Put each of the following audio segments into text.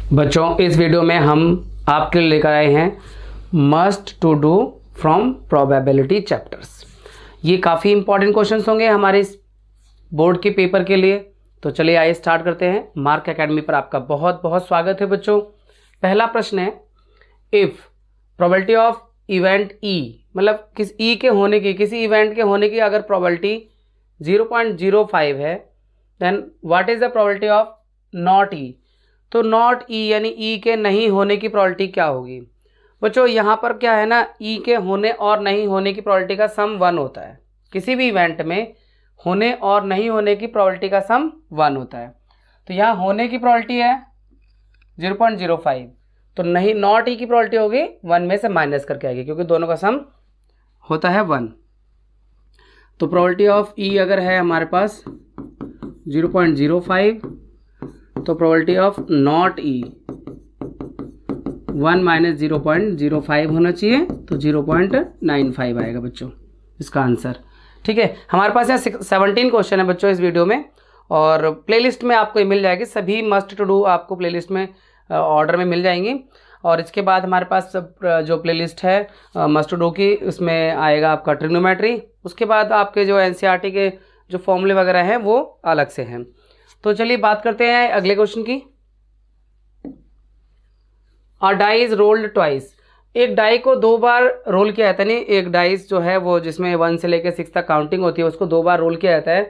बच्चों, इस वीडियो में हम आपके लिए लेकर आए हैं must to do from probability chapters. ये काफ़ी इंपॉर्टेंट क्वेश्चंस होंगे हमारे इस बोर्ड के पेपर के लिए। तो चलिए आइए स्टार्ट करते हैं। मार्क एकेडमी पर आपका बहुत बहुत स्वागत है बच्चों। पहला प्रश्न है, if probability of event E, मतलब किस ई के होने की, किसी इवेंट के होने की अगर प्रोबेबिलिटी 0.05 है, then what is the probability of not E. तो नॉट ई यानी ई के नहीं होने की प्रोबेबिलिटी क्या होगी बच्चों? यहाँ पर क्या है ना, ई के होने और नहीं होने की प्रोबेबिलिटी का सम 1 होता है। किसी भी इवेंट में होने और नहीं होने की प्रोबेबिलिटी का सम 1 होता है। तो यहाँ होने की प्रोबेबिलिटी है 0.05, तो नहीं नॉट ई की प्रोबेबिलिटी होगी 1 में से माइनस करके आएगी, क्योंकि दोनों का सम होता है 1। तो प्रोबेबिलिटी ऑफ ई अगर है हमारे पास 0.05, तो probability of not E 1 minus 0.05 होना चाहिए, तो 0.95 आएगा बच्चों इसका आंसर। ठीक है, हमारे पास यहाँ 17 क्वेश्चन है बच्चों इस वीडियो में, और प्लेलिस्ट में आपको मिल जाएगी। सभी मस्ट टू डू आपको प्लेलिस्ट में ऑर्डर में मिल जाएंगी। और इसके बाद हमारे पास जो प्लेलिस्ट है मस्ट टू डू की, उसमें आएगा आपका ट्रिग्नोमेट्री। उसके बाद आपके जो एनसीईआरटी के जो फॉर्मूले वगैरह हैं वो अलग से हैं। तो चलिए बात करते हैं अगले क्वेश्चन की। अ डाइस रोल्ड ट्वाइस, एक डाई को 2 बार रोल किया जाता है। नहीं, एक डाइस जो है वो जिसमें 1 से लेकर 6 तक काउंटिंग होती है, उसको 2 बार रोल किया जाता है।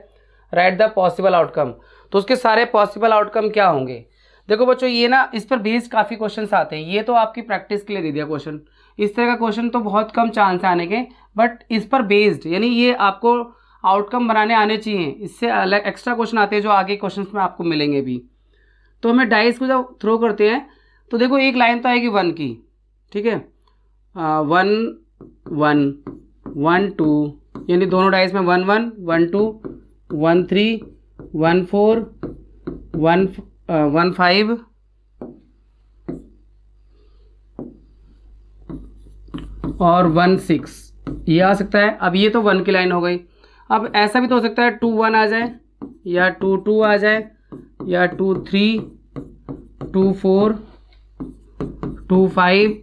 राइट द पॉसिबल आउटकम, तो उसके सारे पॉसिबल आउटकम क्या होंगे? देखो बच्चों, ये ना इस पर बेस्ड काफ़ी क्वेश्चन आते हैं। ये तो आपकी प्रैक्टिस के लिए दे दिया क्वेश्चन। इस तरह का क्वेश्चन तो बहुत कम चांस है आने के, बट इस पर बेस्ड यानी ये आपको आउटकम बनाने आने चाहिए। इससे अलग एक्स्ट्रा क्वेश्चन आते हैं जो आगे क्वेश्चन में आपको मिलेंगे भी। तो हमें डाइस को जब थ्रो करते हैं तो देखो एक लाइन तो आएगी 1 की, ठीक है, 1 1 1 2, यानी दोनों डाइस में 1 1 1 2 1 3 1 4 1 5 और 1 6, ये आ सकता है। अब ये तो 1 की लाइन हो गई। अब ऐसा भी तो हो सकता है 2 1 आ जाए, या 2 2 आ जाए, या 2 3 2 4 2 5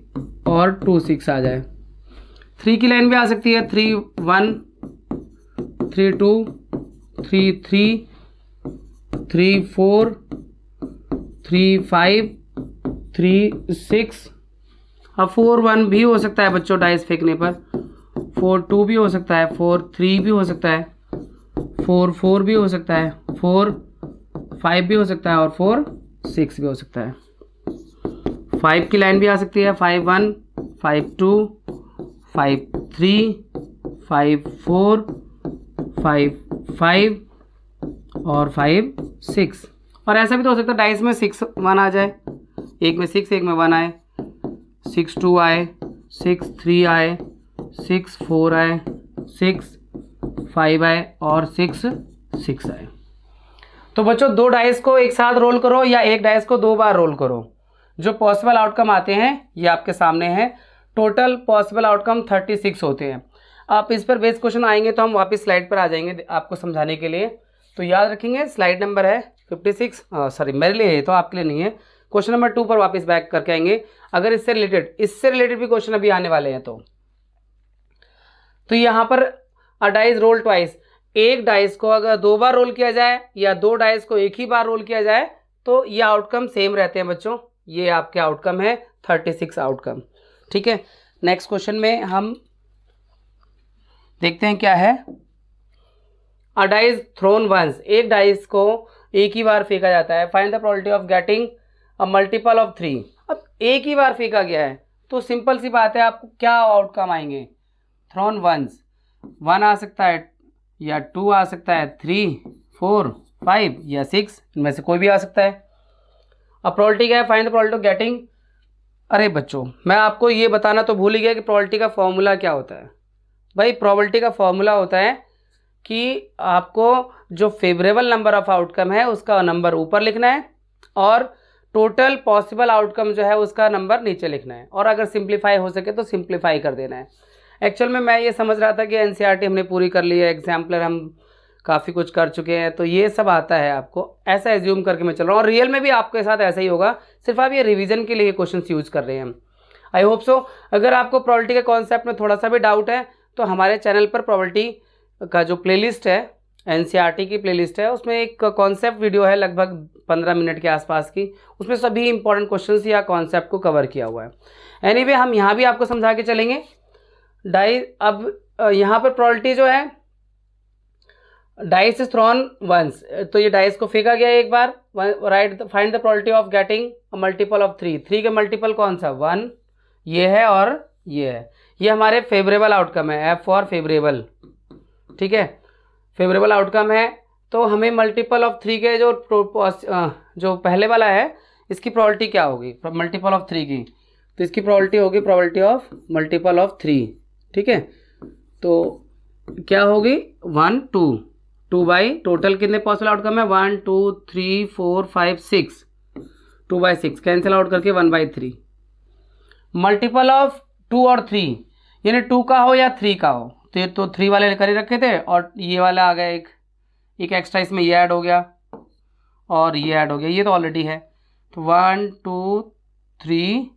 और 2 6 आ जाए। 3 की लाइन भी आ सकती है, 3 1 3 2 3 3 3 4 3 5 3 6। अब 4 1 भी हो सकता है बच्चों डाइस फेंकने पर। 4 2 भी हो सकता है, 4 3 भी हो सकता है, 4 4 भी हो सकता है, 4 5 भी हो सकता है, और 4 6 भी हो सकता है। 5 की लाइन भी आ सकती है, 5 1 5 2 5 3 5 4 5 5 और 5 6। और ऐसा भी तो हो सकता है डाइस में 6 1 आ जाए, एक में 6 एक में 1 आए, 6 2 आए, 6 3 आए, 6 4 आए, 6 5 आए, और 6 6 आए। तो बच्चों 2 डाइस को एक साथ रोल करो या एक डाइस को 2 बार रोल करो, जो पॉसिबल आउटकम आते हैं ये आपके सामने हैं। टोटल पॉसिबल आउटकम 36 होते हैं। आप इस पर बेस क्वेश्चन आएंगे तो हम वापस स्लाइड पर आ जाएंगे आपको समझाने के लिए। तो याद रखेंगे स्लाइड नंबर है 56, सॉरी मेरे लिए है तो आपके लिए नहीं है। क्वेश्चन नंबर 2 पर वापस बैक करके आएंगे अगर इससे रिलेटेड भी क्वेश्चन अभी आने वाले हैं। तो यहाँ पर अ डाइस रोल ट्वाइस, एक डाइस को अगर 2 बार रोल किया जाए या 2 डाइस को एक ही बार रोल किया जाए तो ये आउटकम सेम रहते हैं बच्चों। ये आपके आउटकम है 36 आउटकम। ठीक है, नेक्स्ट क्वेश्चन में हम देखते हैं क्या है। अ डाइस थ्रोन वंस, एक डाइस को एक ही बार फेंका जाता है। Find the probability of getting a multiple of 3। अब एक ही बार फेंका गया है तो सिंपल सी बात है, आपको क्या आउटकम आएंगे? थ्रोन वंस 1 आ सकता है, या 2 आ सकता है, 3 4 5 या 6, इनमें से कोई भी आ सकता है। अब प्रोबेबिलिटी क्या है? Find the probability of getting. अरे बच्चों, मैं आपको ये बताना तो भूल ही गया कि प्रोबेबिलिटी का फॉर्मूला क्या होता है। भाई प्रोबेबिलिटी का फॉर्मूला होता है कि आपको जो फेवरेबल नंबर ऑफ आउटकम है उसका नंबर ऊपर लिखना है, और टोटल पॉसिबल आउटकम जो है उसका नंबर नीचे लिखना है, और अगर सिंप्लीफाई हो सके तो सिंप्लीफाई कर देना है। एक्चुअल में मैं ये समझ रहा था कि एनसीईआरटी हमने पूरी कर ली है, एग्जाम्पलर हम काफ़ी कुछ कर चुके हैं, तो ये सब आता है आपको, ऐसा एज्यूम करके मैं चल रहा हूँ। और रियल में भी आपके साथ ऐसा ही होगा, सिर्फ आप ये रिवीजन के लिए क्वेश्चन यूज़ कर रहे हैं। I hope so. अगर आपको प्रोबेबिलिटी के कॉन्सेप्ट में थोड़ा सा भी डाउट है तो हमारे चैनल पर प्रोबेबिलिटी का जो प्लेलिस्ट है, एनसीईआरटी की प्लेलिस्ट है, उसमें एक कॉन्सेप्ट वीडियो है लगभग 15 मिनट के आसपास की, उसमें सभी इंपॉर्टेंट क्वेश्चंस या कॉन्सेप्ट को कवर किया हुआ है। एनीवे हम यहाँ भी आपको समझा के चलेंगे। अब यहाँ पर प्रोबेबिलिटी जो है, डाइस इज थ्रोन वंस, तो ये डाइस को फेंका गया एक बार। Right, find the probability of getting a multiple of 3। 3 के मल्टीपल कौन सा, 1 ये है और ये है, ये हमारे फेवरेबल आउटकम है, एफ फॉर फेवरेबल, ठीक है, फेवरेबल आउटकम है। तो हमें मल्टीपल ऑफ 3 के जो पहले वाला है इसकी प्रोबेबिलिटी क्या होगी, मल्टीपल ऑफ 3 की, तो इसकी प्रोबेबिलिटी होगी प्रोबेबिलिटी ऑफ मल्टीपल ऑफ 3, ठीक है। तो क्या होगी, 1 2 बाई टोटल कितने पॉसिबल आउटकम है, 1 2 3 4 5 6, 2 बाई 6 कैंसिल आउट करके 1 बाई 3। मल्टीपल ऑफ 2 और 3 यानी 2 का हो या 3 का हो, तो 3 वाले कर ही रखे थे और ये वाला आ गया, एक एक्स्ट्रा इसमें ये ऐड हो गया और ये ऐड हो गया, ये तो ऑलरेडी है। तो 1 2 3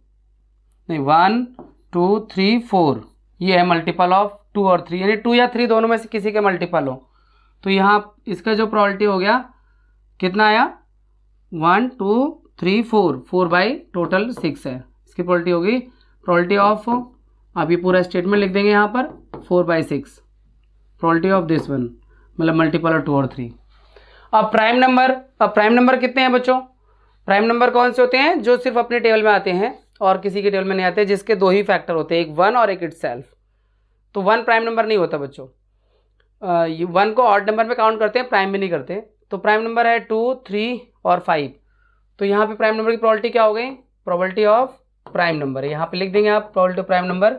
नहीं 1 2 3 4 ये है मल्टीपल ऑफ 2 और 3, यानी 2 या 3 दोनों में से किसी के मल्टीपल हो। तो यहाँ इसका जो प्रोबेबिलिटी हो गया कितना आया, 1 2 3 4, 4 बाई टोटल 6 है, इसकी प्रोबेबिलिटी होगी प्रोबेबिलिटी ऑफ, आप ये पूरा स्टेटमेंट लिख देंगे यहाँ पर, 4 by 6 probability of this one, मतलब मल्टीपल ऑफ 2 और 3। अब प्राइम नंबर कितने हैं बच्चों, प्राइम नंबर कौन से होते हैं, जो सिर्फ अपने टेबल में आते हैं और किसी के टेबल में नहीं आते, जिसके 2 ही फैक्टर होते हैं, एक 1 और एक इटसेल्फ। तो 1 प्राइम नंबर नहीं होता बच्चों, 1 को ऑड नंबर में काउंट करते हैं, प्राइम में नहीं करते। तो प्राइम नंबर है 2 3 और 5, तो यहाँ पे प्राइम नंबर की प्रोबेबिलिटी क्या हो गई, प्रोबेबिलिटी ऑफ प्राइम नंबर है, यहाँ पे लिख देंगे आप प्रोबेबिलिटी ऑफ प्राइम नंबर।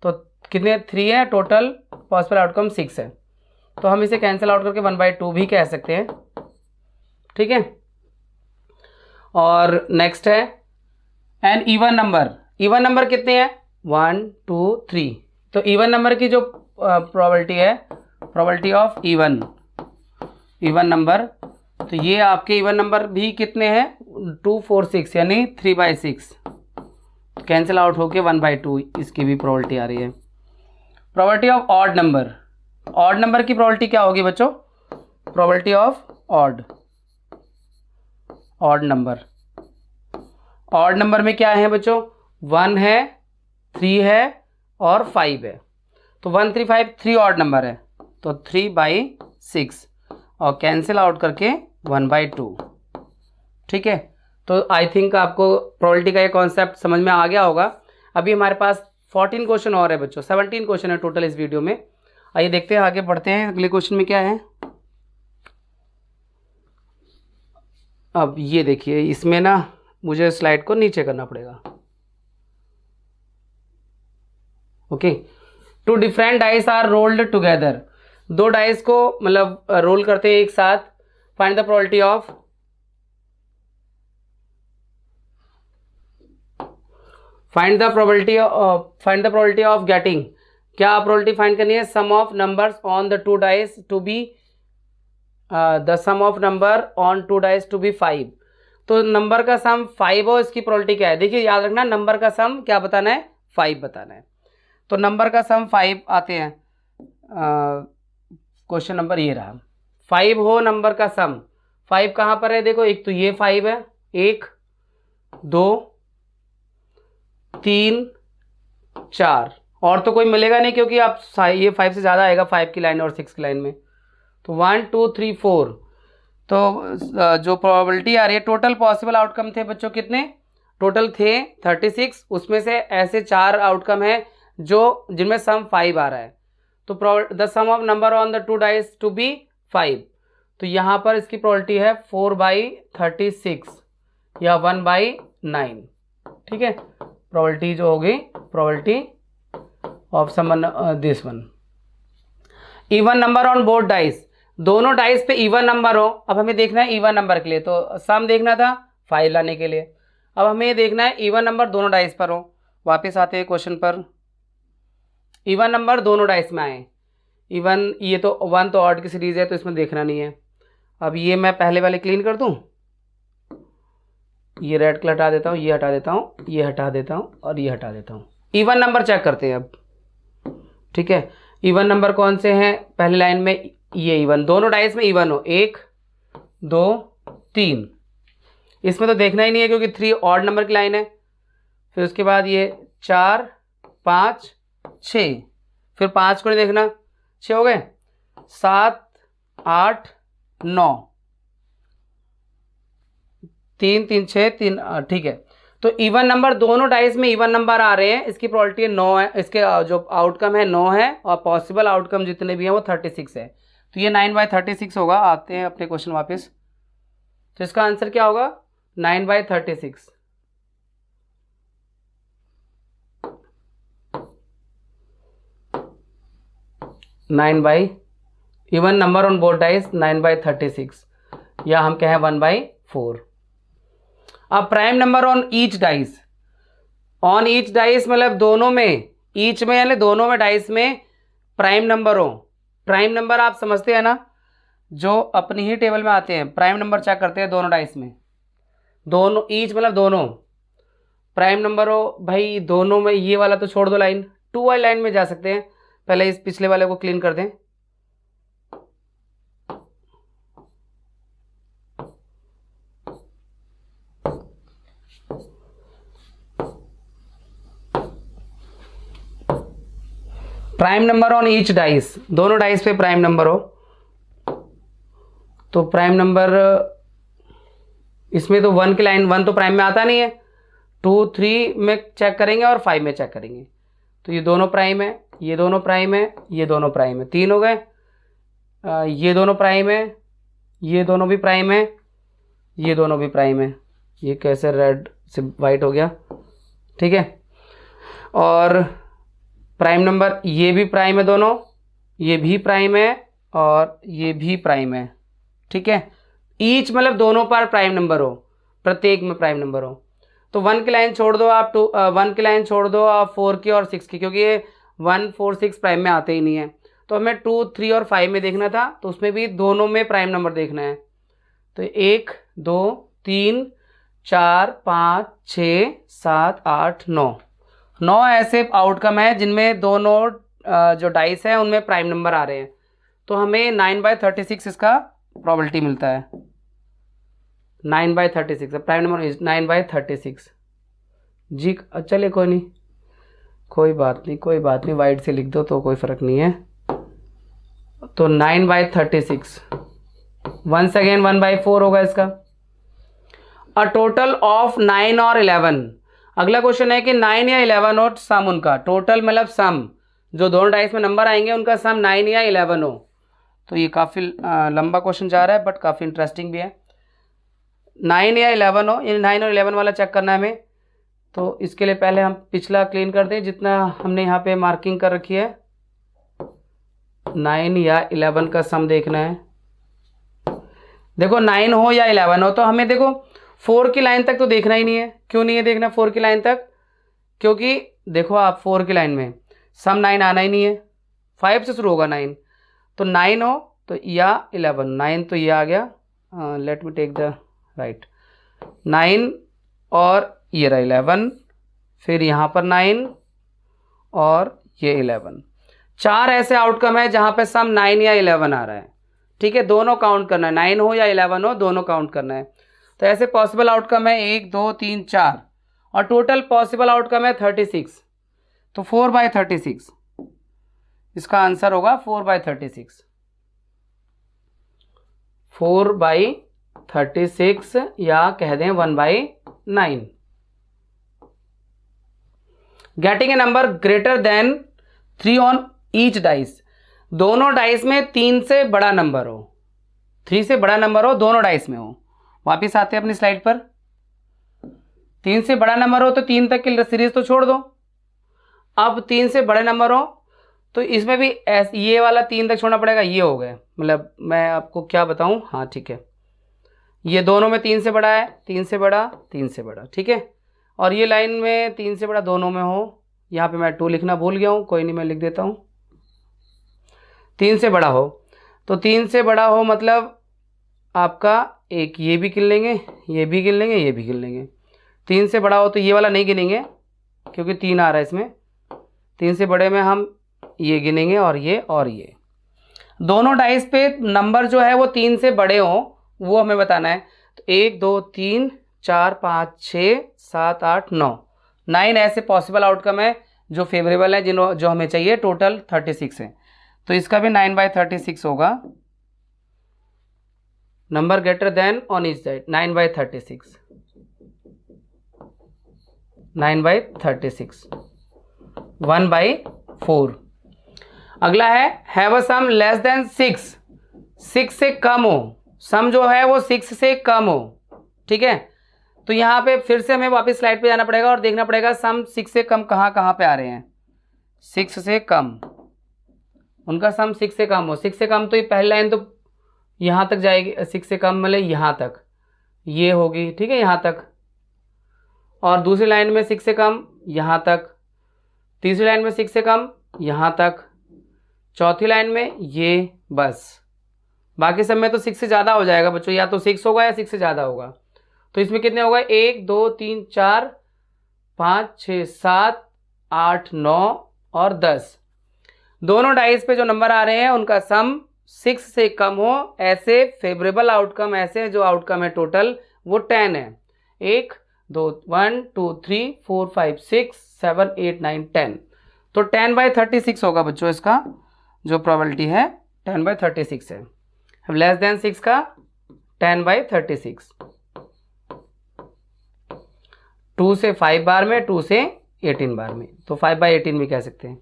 तो कितने 3 है, टोटल पॉसिबल आउटकम 6 है, तो हम इसे कैंसिल आउट करके 1 बाई 2 भी कह सकते हैं, ठीक है। और नेक्स्ट है एन इवन नंबर कितने हैं, 1 2 3। तो इवन नंबर की जो प्रोबेबिलिटी है, प्रोबेबिलिटी ऑफ इवन नंबर, तो ये आपके इवन नंबर भी कितने हैं, 2 4 6 यानी 3 बाई 6, कैंसिल आउट होके 1 बाई 2 इसकी भी प्रोबेबिलिटी आ रही है। प्रोबेबिलिटी ऑफ ऑड नंबर की प्रोबेबिलिटी क्या होगी बच्चों, प्रोबेबिलिटी ऑफ ऑड नंबर में क्या है बच्चों, 1 है 3 है और 5 है, तो 1 3 5 3 ऑड नंबर है, तो 3 बाई 6 और कैंसिल आउट करके 1 बाई 2, ठीक है। तो आई थिंक आपको प्रोबेबिलिटी का ये कॉन्सेप्ट समझ में आ गया होगा। अभी हमारे पास 14 क्वेश्चन और है बच्चों, 17 क्वेश्चन है टोटल इस वीडियो में। आइए देखते हैं, आगे बढ़ते हैं, अगले क्वेश्चन में क्या है। अब ये देखिए, इसमें ना मुझे स्लाइड को नीचे करना पड़ेगा, okay. 2 different dice are rolled together, 2 dice को मतलब रोल करते हैं एक साथ। Find the probability of getting, क्या प्रोबेबिलिटी फाइंड करनी है, sum of numbers on the 2 dice to be the sum of number on 2 dice to be 5। तो नंबर का सम 5 हो, इसकी प्रोबेबिलिटी क्या है, देखिए याद रखना, नंबर का सम क्या बताना है, 5 बताना है। तो नंबर का सम 5 आते हैं, क्वेश्चन नंबर ये रहा, 5 हो नंबर का सम, 5 कहाँ पर है, देखो एक तो ये 5 है, 1 2 3 4, और तो कोई मिलेगा नहीं क्योंकि आप ये 5 से ज़्यादा आएगा 5 की लाइन और 6 की लाइन में। तो 1 2 3 4, तो जो प्रोबेबिलिटी आ रही है, टोटल पॉसिबल आउटकम थे बच्चों कितने, टोटल थे 36, उसमें से ऐसे 4 आउटकम है जो जिनमें सम 5 आ रहा है। तो the sum of number on the 2 dice to be 5, तो यहाँ पर इसकी प्रोबेबिलिटी है 4 बाई 36 या 1 बाई 9, ठीक है। प्रोबेबिलिटी जो होगी, probability of sum this one. Even number on both dice, दोनों डाइस पे इवन नंबर हो। अब हमें देखना है इवन नंबर के लिए, तो सम देखना था 5 लाने के लिए, अब हमें ये देखना है इवन नंबर दोनों डाइस पर हो। वापस आते हैं क्वेश्चन पर, इवन नंबर दोनों डाइस में आए, इवन ये तो 1 तो ऑड की सीरीज़ है तो इसमें देखना नहीं है। अब ये मैं पहले वाले क्लीन कर दूँ, ये रेड कलर हटा देता हूँ, ये हटा देता हूँ, ये हटा देता हूँ और ये हटा देता हूँ। इवन नंबर चेक करते हैं अब, ठीक है। इवन नंबर कौन से हैं? पहली लाइन में ये इवन, दोनों डाइस में इवन हो, 1 2 3। इसमें तो देखना ही नहीं है क्योंकि 3 ऑड नंबर की लाइन है। फिर उसके बाद ये 4 5 6, फिर 5 को नहीं देखना, 6 हो गए, 7 8 9, 3 3 6 3, ठीक है। तो इवन नंबर दोनों डाइस में इवन नंबर आ रहे हैं, इसकी प्रोबेबिलिटी 9 है, इसके जो आउटकम है 9 है और पॉसिबल आउटकम जितने भी हैं वो 36 है। तो ये 9/36 होगा। आते हैं अपने क्वेश्चन वापस। तो इसका आंसर क्या होगा? 9/36। Even number on both dice 9/36, या हम कहें 1/4। अब prime number on each dice, on each dice मतलब दोनों में, ईच में यानी दोनों में डाइस में प्राइम नंबर हो। प्राइम नंबर आप समझते हैं ना, जो अपनी ही टेबल में आते हैं, प्राइम नंबर चेक करते हैं दोनों डाइस में। दोनों, ईच मतलब दोनों प्राइम नंबर हो भाई, दोनों में। ये वाला तो छोड़ दो, लाइन 2 वाली लाइन में जा सकते हैं। पहले इस पिछले वाले को क्लीन कर दें। Prime number on each dice, दोनों डाइस पे प्राइम नंबर हो, तो प्राइम नंबर इसमें तो 1 की लाइन, 1 तो प्राइम में आता नहीं है। 2 3 में चेक करेंगे और 5 में चेक करेंगे। तो ये दोनों प्राइम है, ये दोनों प्राइम है, ये दोनों प्राइम है, 3 हो गए। ये दोनों प्राइम है, ये दोनों भी प्राइम है, ये दोनों भी प्राइम है। ये कैसे रेड से वाइट हो गया, ठीक है। और प्राइम नंबर ये भी प्राइम है, दोनों, ये भी प्राइम है और ये भी प्राइम है, ठीक है। ईच मतलब दोनों पर प्राइम नंबर हो, प्रत्येक में प्राइम नंबर हो। तो 1 की लाइन छोड़ दो आप, 1 की लाइन छोड़ दो आप 4 की और 6 की, क्योंकि ये 1 4 6 प्राइम में आते ही नहीं है। तो हमें 2 3 और 5 में देखना था, तो उसमें भी दोनों में प्राइम नंबर देखना है। तो 1 2 3 4 5 6 7 8 9 ऐसे आउटकम है जिनमें दोनों जो डाइस हैं उनमें प्राइम नंबर आ रहे हैं। तो हमें 9/36 इसका प्रोबेबिलिटी मिलता है। 9/36 प्राइम नंबर इज 9/36 जी। चलिए कोई नहीं, कोई बात नहीं, कोई बात नहीं, वाइट से लिख दो तो कोई फ़र्क नहीं है। तो 9/36 वंस अगेन 1/4 होगा इसका। अ टोटल ऑफ 9 और 11। अगला क्वेश्चन है कि 9 या 11 हो, सम उनका, टोटल मतलब सम, जो दोनों डाइस में नंबर आएंगे उनका सम 9 या 11 हो। तो ये काफ़ी लंबा क्वेश्चन जा रहा है बट काफ़ी इंटरेस्टिंग भी है। 9 या 11 हो, यानी 9 और 11 वाला चेक करना है हमें। तो इसके लिए पहले हम पिछला क्लीन कर दें, जितना हमने यहाँ पे मार्किंग कर रखी है। 9 या 11 का सम देखना है। देखो 9 हो या 11 हो, तो हमें देखो 4 की लाइन तक तो देखना ही नहीं है। क्यों नहीं है देखना 4 की लाइन तक? क्योंकि देखो आप 4 की लाइन में सम 9 आना ही नहीं है, 5 से शुरू होगा 9। तो 9 हो तो या 11, 9 तो ये आ गया, let me take the right, 9 और ये रहा 11, फिर यहाँ पर 9 और ये 11। 4 ऐसे आउटकम है जहाँ पे सम 9 या 11 आ रहा है, ठीक है। दोनों काउंट करना है, 9 हो या 11 हो, दोनों काउंट करना है। तो ऐसे पॉसिबल आउटकम है 1 2 3 4 और टोटल पॉसिबल आउटकम है 36। तो 4/36 इसका आंसर होगा। 4/36, 4/36 या कह दें 1/9। Getting a number greater then 3 on each dice, दोनों डाइस में 3 से बड़ा नंबर हो, 3 से बड़ा नंबर हो, दोनों डाइस में हो। वापिस आते हैं अपनी स्लाइड पर। 3 से बड़ा नंबर हो तो 3 तक की सीरीज तो छोड़ दो। अब 3 से बड़े नंबर हो तो इसमें भी ये वाला 3 तक छोड़ना पड़ेगा। ये हो गए, मतलब मैं आपको क्या बताऊं, हाँ ठीक है। ये दोनों में 3 से बड़ा है, 3 से बड़ा, 3 से बड़ा, ठीक है। और ये लाइन में 3 से बड़ा दोनों में हो। यहाँ पे मैं 2 लिखना भूल गया हूँ, कोई नहीं मैं लिख देता हूँ। 3 से बड़ा हो, तो 3 से बड़ा हो मतलब आपका एक ये भी गिन लेंगे, ये भी गिन लेंगे, ये भी गिन लेंगे। 3 से बड़ा हो तो ये वाला नहीं गिनेंगे क्योंकि 3 आ रहा है इसमें। 3 से बड़े में हम ये गिनेंगे और ये दोनों डाइस पे नंबर जो है वो 3 से बड़े हो वो हमें बताना है। तो 1 2 3 4 5 6 7 8 9 9 ऐसे पॉसिबल आउटकम है जो फेवरेबल है, जो हमें चाहिए। टोटल 36 है, तो इसका भी 9/36 होगा। Number greater than on each side 9/36, 9/36, 1/4। अगला है have a sum less than 6, 6 से कम हो, सम जो है वो 6 से कम हो, ठीक है। तो यहाँ पे फिर से हमें वापस स्लाइड पे जाना पड़ेगा और देखना पड़ेगा सम 6 से कम कहाँ कहाँ पे आ रहे हैं। 6 से कम, उनका सम 6 से कम हो, 6 से कम तो ये पहली लाइन तो यहाँ तक जाएगी, 6 से कम मतलब यहाँ तक ये होगी, ठीक है, यहाँ तक। और दूसरी लाइन में 6 से कम यहाँ तक, तीसरी लाइन में 6 से कम यहाँ तक, चौथी लाइन में ये, बस। बाकी सब में तो 6 से ज़्यादा हो जाएगा बच्चों, या तो 6 होगा या 6 से ज़्यादा होगा। तो इसमें कितने होगा 1 2 3 4 5 6 7 8 9 और 10। दोनों डाइस पे जो नंबर आ रहे हैं उनका सम 6 से कम हो, ऐसे फेवरेबल आउटकम, ऐसे जो आउटकम है टोटल वो 10 है। 1 2 1 2 3 4 5 6 7 8 9 10, तो 10/36 होगा बच्चों। इसका जो प्रोबेबिलिटी है 10/36 है। अब लेस देन 6 का 10/36, 2 से 5 बार में, 2 से 18 बार में, तो 5/18 भी कह सकते हैं।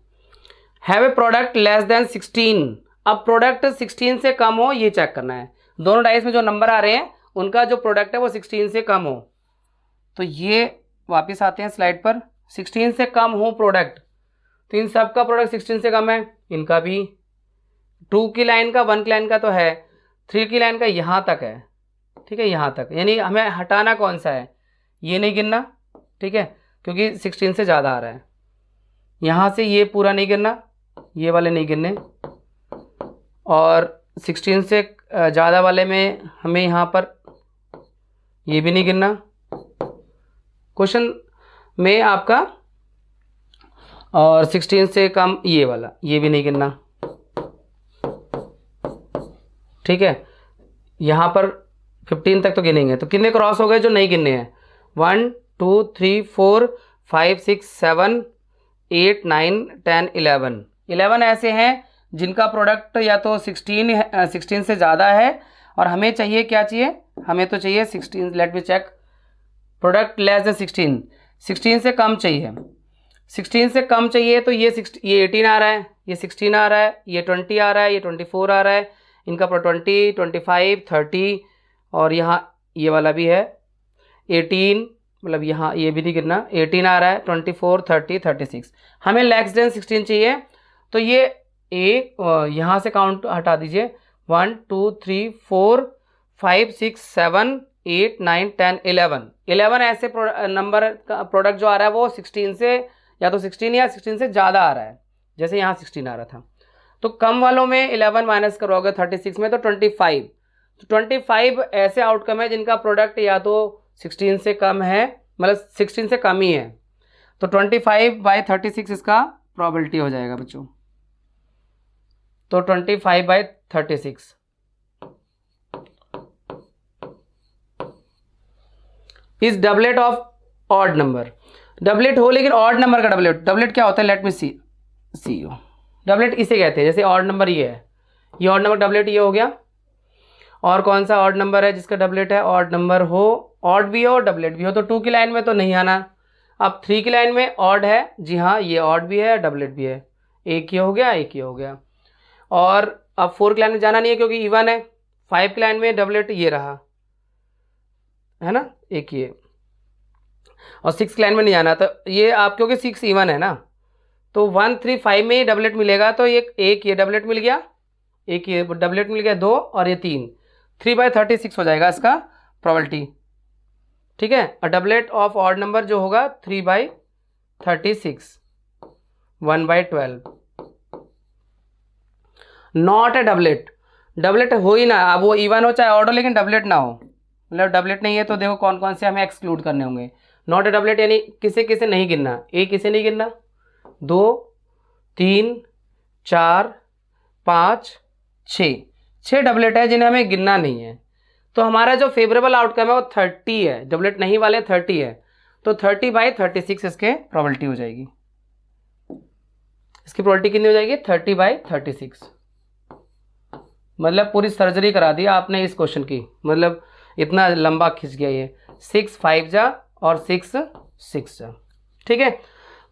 Have a product less than 16, अब प्रोडक्ट 16 से कम हो ये चेक करना है। दोनों डाइस में जो नंबर आ रहे हैं उनका जो प्रोडक्ट है वो 16 से कम हो, तो ये वापस आते हैं स्लाइड पर। 16 से कम हो प्रोडक्ट, तो इन सब का प्रोडक्ट 16 से कम है, इनका भी। 2 की लाइन का, 1 की लाइन का तो है, 3 की लाइन का यहाँ तक है, ठीक है, यहाँ तक। यानी हमें हटाना कौन सा है, ये नहीं गिनना, ठीक है, क्योंकि 16 से ज़्यादा आ रहा है। यहाँ से ये पूरा नहीं गिनना, ये वाले नहीं गिनने, और 16 से ज़्यादा वाले में हमें यहाँ पर ये भी नहीं गिनना। क्वेश्चन में आपका, और 16 से कम ये वाला, ये भी नहीं गिनना, ठीक है। यहाँ पर 15 तक तो गिनेंगे, तो कितने क्रॉस हो गए जो नहीं गिनने हैं। 1 2 3 4 5 6 7 8 9 10 11, 11 ऐसे हैं जिनका प्रोडक्ट या तो 16 से ज़्यादा है, और हमें चाहिए क्या चाहिए, हमें तो चाहिए 16, let me check, product less than 16, 16 से कम चाहिए। 16 से कम चाहिए तो ये 18 आ रहा है, ये 16 आ रहा है, ये 20 आ रहा है, ये 24 आ रहा है, इनका 20 25 30, और यहाँ ये वाला भी है 18, मतलब यहाँ ये भी नहीं गिरना, 18 आ रहा है, 24 30 36। हमें लेस देन 16 चाहिए, तो ये एक यहाँ से काउंट हटा दीजिए, 1 2 3 4 5 6 7 8 9 10 11, 11 ऐसे नंबर का प्रोडक्ट जो आ रहा है वो 16 से, या तो 16 या 16 से ज़्यादा आ रहा है, जैसे यहाँ 16 आ रहा था। तो कम वालों में 11 माइनस करोगे 36 में तो 25, तो 25 ऐसे आउटकम है जिनका प्रोडक्ट या तो 16 से कम है, मतलब 16 से कम ही है, तो 25/36 इसका प्रोबेबिलिटी हो जाएगा बच्चों। तो 25/36 is doublet of odd number. Doublet हो लेकिन ऑड नंबर का डबलेट, डबलेट क्या होता है, let me see you. Doublet इसे कहते हैं, जैसे ऑड नंबर ये है, ये ऑड नंबर डबलेट ये हो गया। और कौन सा ऑड नंबर है जिसका डबलेट है, ऑड नंबर हो, ऑड भी हो डबलेट भी हो, तो 2 की लाइन में तो नहीं आना। अब 3 की लाइन में ऑड है, जी हाँ, ये ऑड भी है डबलेट भी है, एक ये हो गया, एक ये हो गया। और अब 4 की लाइन में जाना नहीं है क्योंकि इवन है। 5 की लाइन में डबलेट ये रहा है ना, एक ये, और 6 की लाइन में नहीं जाना, तो ये आप क्योंकि 6 इवन है ना, तो 1 3 5 में ही डबलेट मिलेगा, तो एक ये डबलेट मिल गया, एक ये डबलेट मिल गया, 2 और ये 3, 3/36 हो जाएगा इसका प्रोबेबिलिटी, ठीक है। और डबलेट ऑफ ऑड नंबर जो होगा 3/36, 1/12। नॉट ए डबलेट, डबलेट हो ही ना, अब वो इवन हो चाहे ऑड हो लेकिन डबलेट ना हो, मतलब डबलेट नहीं है तो देखो कौन कौन से हमें एक्सक्लूड करने होंगे। नॉट ए डबलेट यानी किसे किसे नहीं गिनना, एक किसे नहीं गिनना, 2 3 4 5 6, 6 डबलेट है जिन्हें हमें गिनना नहीं है। तो हमारा जो फेवरेबल आउटकम है वो 30 है, डबलेट नहीं वाले 30 है, तो 30/36 इसके प्रोबेबिलिटी हो जाएगी। इसकी प्रोबेबिलिटी कितनी हो जाएगी, 30/36। मतलब पूरी सर्जरी करा दी आपने इस क्वेश्चन की, मतलब इतना लंबा खिंच गया ये, 6 5 जा और 6 6 जा। ठीक है,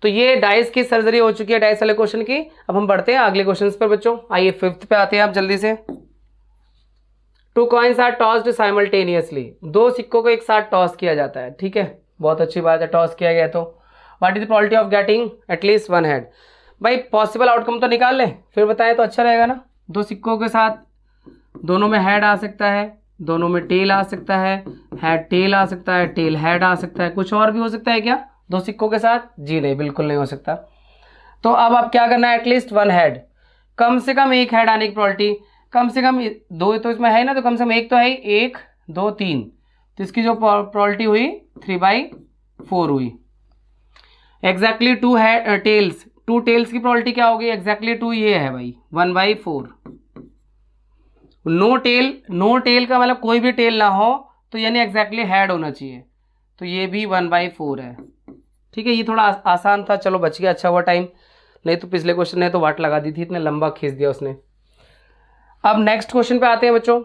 तो ये डाइस की सर्जरी हो चुकी है डाइस वाले क्वेश्चन की। अब हम बढ़ते हैं अगले क्वेश्चन पर बच्चों, आइए 5th पे आते हैं आप जल्दी से। 2 कॉइन्स आर टॉस्ड साइमल्टेनियसली, 2 सिक्कों को एक साथ टॉस किया जाता है। ठीक है, बहुत अच्छी बात है, टॉस किया गया तो what is the probability of getting at least 1 head. भाई पॉसिबल आउटकम तो निकाल लें फिर बताएं तो अच्छा रहेगा ना। 2 सिक्कों के साथ दोनों में हेड आ सकता है, दोनों में टेल आ सकता है, हेड टेल आ सकता है, टेल हेड आ सकता है, कुछ और भी हो सकता है क्या 2 सिक्कों के साथ? जी नहीं, बिल्कुल नहीं हो सकता। तो अब आप क्या करना है, एटलीस्ट 1 हेड, कम से कम एक हेड आने की प्रोबेबिलिटी, कम से कम 2 तो इसमें है ना, तो कम से कम एक तो है, 1 2 3, तो इसकी जो प्रोबेबिलिटी हुई 3/4 हुई। एग्जैक्टली 2 टेल्स, 2 टेल्स की प्रोबेबिलिटी क्या होगी, एग्जैक्टली 2 ये है भाई 1/4। नो टेल का मतलब कोई भी टेल ना हो, तो यानी एग्जैक्टली हेड होना चाहिए, तो ये भी 1/4 है। ठीक है, ये थोड़ा आसान था, चलो बच गया, अच्छा हुआ टाइम, नहीं तो पिछले क्वेश्चन ने तो वाट लगा दी थी, इतने लंबा खींच दिया उसने। अब नेक्स्ट क्वेश्चन पे आते हैं बच्चों।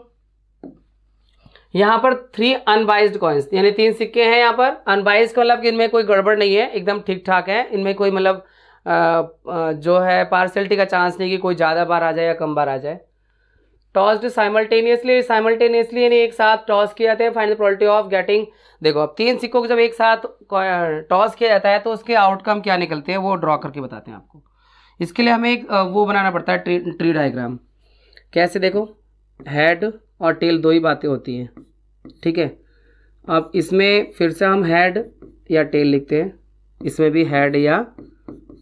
यहाँ पर 3 अनबाइज्ड कॉइन्स, यानी 3 सिक्के हैं यहाँ पर। अनबाइज्ड का मतलब कि इनमें कोई गड़बड़ नहीं है, एकदम ठीक ठाक है, इनमें कोई मतलब जो है पार्शियलिटी का चांस नहीं कि कोई ज़्यादा बार आ जाए या कम बार आ जाए। टॉस्ड साइमल्टेनियसली यानी एक साथ टॉस किए जाते हैं। Find the probability of getting, देखो अब 3 सिक्कों को जब एक साथ टॉस किया जाता है तो उसके आउटकम क्या निकलते हैं वो ड्रॉ करके बताते हैं आपको। इसके लिए हमें एक वो बनाना पड़ता है, ट्री डायग्राम। कैसे, देखो हेड और टेल 2 ही बातें होती हैं। ठीक है, अब इसमें फिर से हम हेड या टेल लिखते हैं, इसमें भी हेड या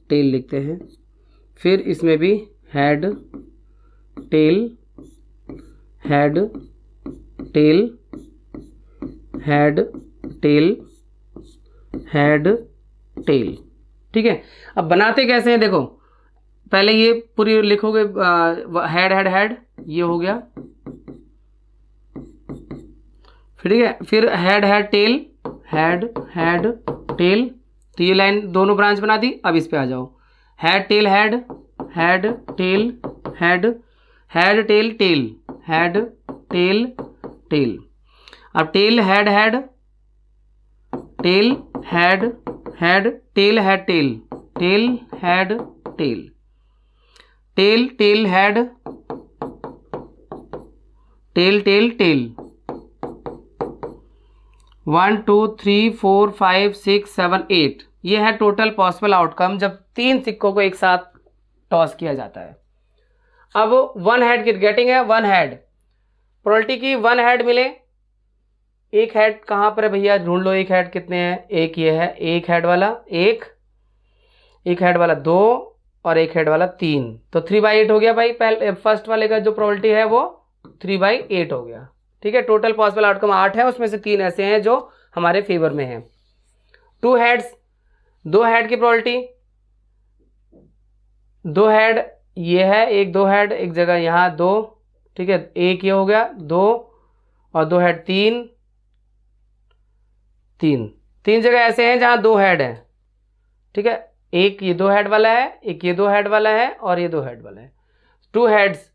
टेल लिखते हैं, फिर इसमें भी head tail head tail head tail head tell. ठीक है, अब बनाते कैसे हैं, देखो पहले ये पूरी लिखोगे, हेड हेड हेड ये हो गया, ठीक है, फिर head head tail head head tell, तो ये लाइन दोनों ब्रांच बना दी। अब इस पे आ जाओ, head tail head head tail head head tail tail head tail tail. अब tail head head tail head head tail head tail tail head tail tail tail head tail tail tail. 1 2 3 4 5 6 7 8, ये है total possible outcome जब 3 सिक्कों को एक साथ toss किया जाता है। अब 1 हेड गेटिंग है, 1 हेड प्रोबेबिलिटी की 1 हेड मिले। एक हेड कहाँ पर है भैया, ढूंढ लो, एक हेड कितने हैं, एक ये है, एक हेड वाला एक हेड वाला 2 और एक हेड वाला 3, तो 3/8 हो गया भाई। पहले फर्स्ट वाले का जो प्रोबेबिलिटी है वो 3/8 हो गया। ठीक है, टोटल पॉसिबल आउटकम 8 है, उसमें से 3 ऐसे हैं जो हमारे फेवर में हैं। 2 हेड्स, 2 हेड की प्रोबेबिलिटी, 2 हेड ये है, एक 2 हेड एक जगह यहाँ 2, ठीक है, एक ये हो गया 2 और 2 हेड 3 जगह ऐसे हैं जहाँ 2 हेड है। ठीक है, एक ये 2 हेड वाला है, एक ये 2 हेड वाला है और ये 2 हेड वाला है। 2 हेड्स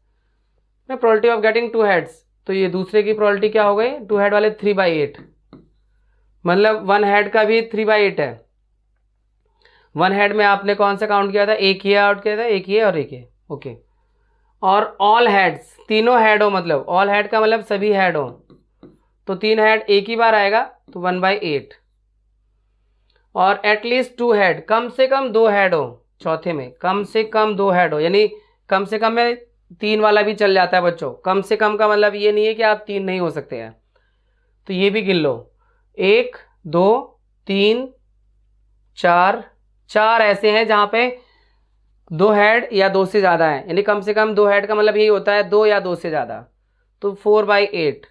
में प्रोबेबिलिटी ऑफ गेटिंग 2 हेड्स, तो ये दूसरे की प्रोबेबिलिटी क्या हो गई, 2 हेड वाले 3/8, मतलब 1 हेड का भी 3/8 है। 1 हेड में आपने कौन सा काउंट किया था, एक ये आउट किया था, एक ये और एक ये, ओके। और ऑल हेड्स, तीनों हेड हो, मतलब ऑल हेड का मतलब सभी हेड हो, तो 3 हेड एक ही बार आएगा, तो 1/8। और एटलीस्ट 2 हेड, कम से कम 2 हेड हो, चौथे में कम से कम 2 हेड हो, यानी कम से कम में 3 वाला भी चल जाता है बच्चों। कम से कम का मतलब ये नहीं है कि आप 3 नहीं हो सकते हैं, तो ये भी गिन लो, 1 2 3 4 ऐसे हैं जहाँ पे दो हेड या दो से ज़्यादा है, यानी कम से कम दो हेड का मतलब यही होता है दो या दो से ज़्यादा, तो 4/8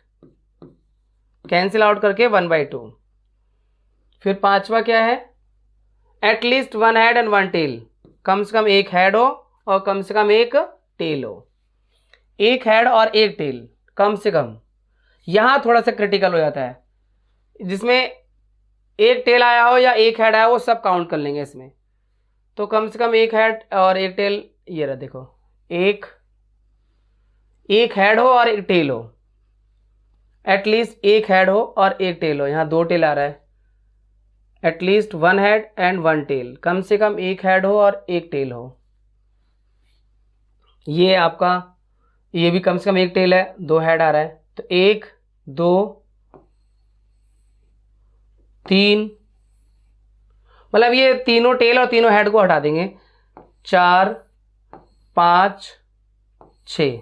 कैंसिल आउट करके 1/2। फिर पांचवा क्या है, at least one head and one tail, कम से कम एक हेड हो और कम से कम एक टेल हो, एक हेड और एक टेल कम से कम। यहां थोड़ा सा क्रिटिकल हो जाता है, जिसमें एक टेल आया हो या एक हेड आया हो वो सब काउंट कर लेंगे इसमें। तो कम से कम एक हेड और एक टेल, ये रहा देखो, एक हेड हो और एक टेल हो, एटलीस्ट एक हेड हो और एक टेल हो, यहाँ दो टेल आ रहा है, at least one head and one tail, कम से कम एक हेड हो और एक टेल हो। ये आपका, ये भी कम से कम एक टेल है, दो हेड आ रहा है, तो एक दो तीन, मतलब ये तीनों टेल और तीनों हेड को हटा देंगे, 4 5 6,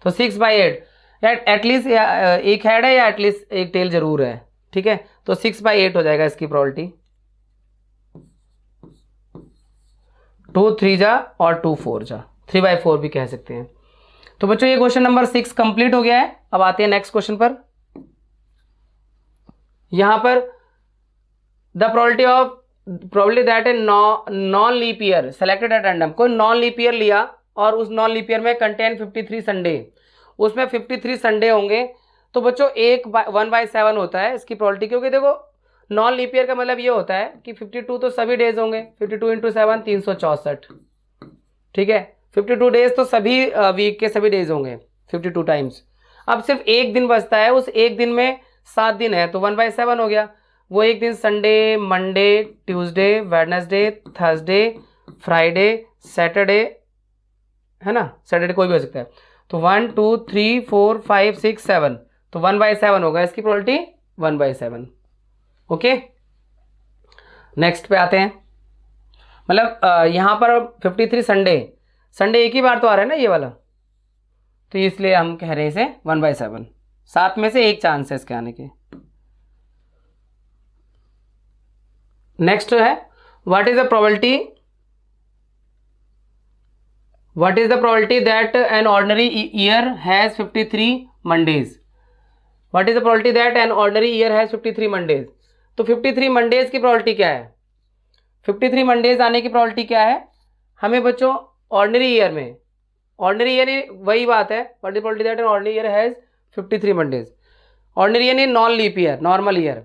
तो 6/8, एटलीस्ट एक हेड है या एटलीस्ट एक टेल जरूर है, ठीक है, तो 6/8 हो जाएगा इसकी प्रोबेबिलिटी। 2 3 जा और 2 4 जा, 3/4 भी कह सकते हैं। तो बच्चों ये क्वेश्चन नंबर 6 कंप्लीट हो गया है। अब आते हैं नेक्स्ट क्वेश्चन पर। यहां पर the probability that a non leap year selected at random, कोई नॉन लीप ईयर लिया और उस नॉन लीप ईयर में कंटेन 53 संडे, उसमें 53 संडे होंगे, तो बच्चों 1/7 होता है इसकी प्रोबेबिलिटी, क्योंकि देखो नॉन लीप ईयर का मतलब ये होता है कि 52 तो सभी डेज होंगे, 52 × 7 364, ठीक है, 52 डेज तो सभी वीक के सभी डेज होंगे 52 टाइम्स। अब सिर्फ एक दिन बचता है, उस एक दिन में 7 दिन है, तो 1/7 हो गया। वो एक दिन Sunday, Monday, Tuesday, Wednesday, Thursday, Friday, Saturday, है ना, सैटरडे कोई भी हो सकता है। तो 1 2 3 4 5 6 7, तो 1/7 होगा इसकी प्रोबेबिलिटी, 1/7। ओके, नेक्स्ट पे आते हैं। मतलब यहाँ पर 53 संडे एक ही बार तो आ रहा है ना ये वाला, तो इसलिए हम कह रहे हैं इसे 1/7, 7 में से एक चांस है इसके आने के। नेक्स्ट है, what is the probability that an ordinary year has 53 Mondays. What is the probability that an ordinary year has 53 Mondays. तो 53 मंडेज की प्रोबेबिलिटी क्या है, 53 मंडेज आने की प्रोबेबिलिटी क्या है हमें बच्चों ऑर्डिनरी ईयर में, ऑर्डिनरी ईयर वही बात है, what is probability that an ordinary year has 53 Mondays, ordinary year non leap year, normal year,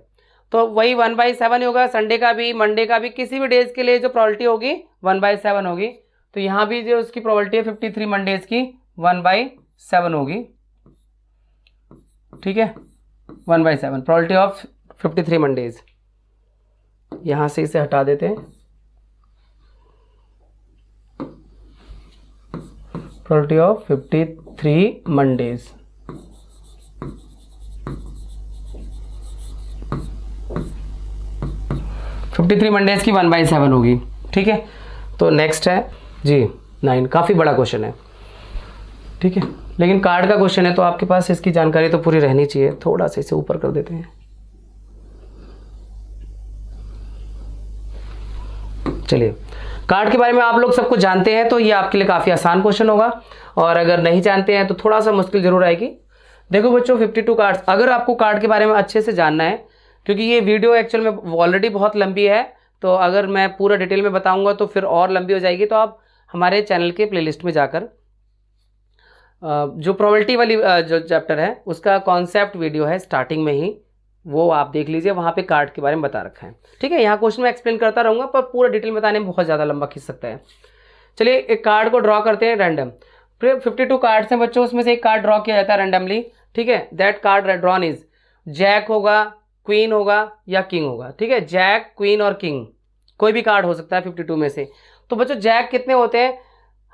तो वही 1/7 होगा, संडे का भी मंडे का भी, किसी भी डेज के लिए जो प्रोबेबिलिटी होगी 1/7 होगी। तो यहाँ भी जो उसकी प्रोबेबिलिटी है 53 मंडेज की 1/7 होगी, ठीक है, 1/7 प्रोबेबिलिटी ऑफ 53 मंडेज। यहाँ से इसे हटा देते हैं, प्रोबेबिलिटी ऑफ 53 मंडेज। मंडेज की 1/7 होगी, ठीक है। तो नेक्स्ट है जी 9, काफ़ी बड़ा क्वेश्चन है, ठीक है, लेकिन कार्ड का क्वेश्चन है तो आपके पास इसकी जानकारी तो पूरी रहनी चाहिए। थोड़ा सा इसे ऊपर कर देते हैं, चलिए। कार्ड के बारे में आप लोग सबको जानते हैं तो ये आपके लिए काफ़ी आसान क्वेश्चन होगा, और अगर नहीं जानते हैं तो थोड़ा सा मुश्किल जरूर आएगी। देखो बच्चों 52 कार्ड्स, अगर आपको कार्ड के बारे में अच्छे से जानना है, क्योंकि ये वीडियो एक्चुअल में ऑलरेडी बहुत लंबी है, तो अगर मैं पूरा डिटेल में बताऊंगा तो फिर और लंबी हो जाएगी, तो आप हमारे चैनल के प्लेलिस्ट में जाकर जो प्रोबेबिलिटी वाली जो चैप्टर है उसका कॉन्सेप्ट वीडियो है स्टार्टिंग में ही, वो आप देख लीजिए, वहाँ पे कार्ड के बारे में बता रखा है, ठीक है। यहाँ क्वेश्चन में एक्सप्लेन करता रहूँगा पर पूरा डिटेल बताने में बहुत ज़्यादा लंबा खींच सकता है। चलिए एक कार्ड को ड्रॉ करते हैं रैंडम। 52 कार्ड्स हैं बच्चों, उसमें से एक कार्ड ड्रॉ किया जाता है रैंडमली, ठीक है। That card drawn is jack होगा, क्वीन होगा या किंग होगा, ठीक है, जैक, क्वीन और किंग, कोई भी कार्ड हो सकता है 52 में से। तो बच्चों जैक कितने होते हैं,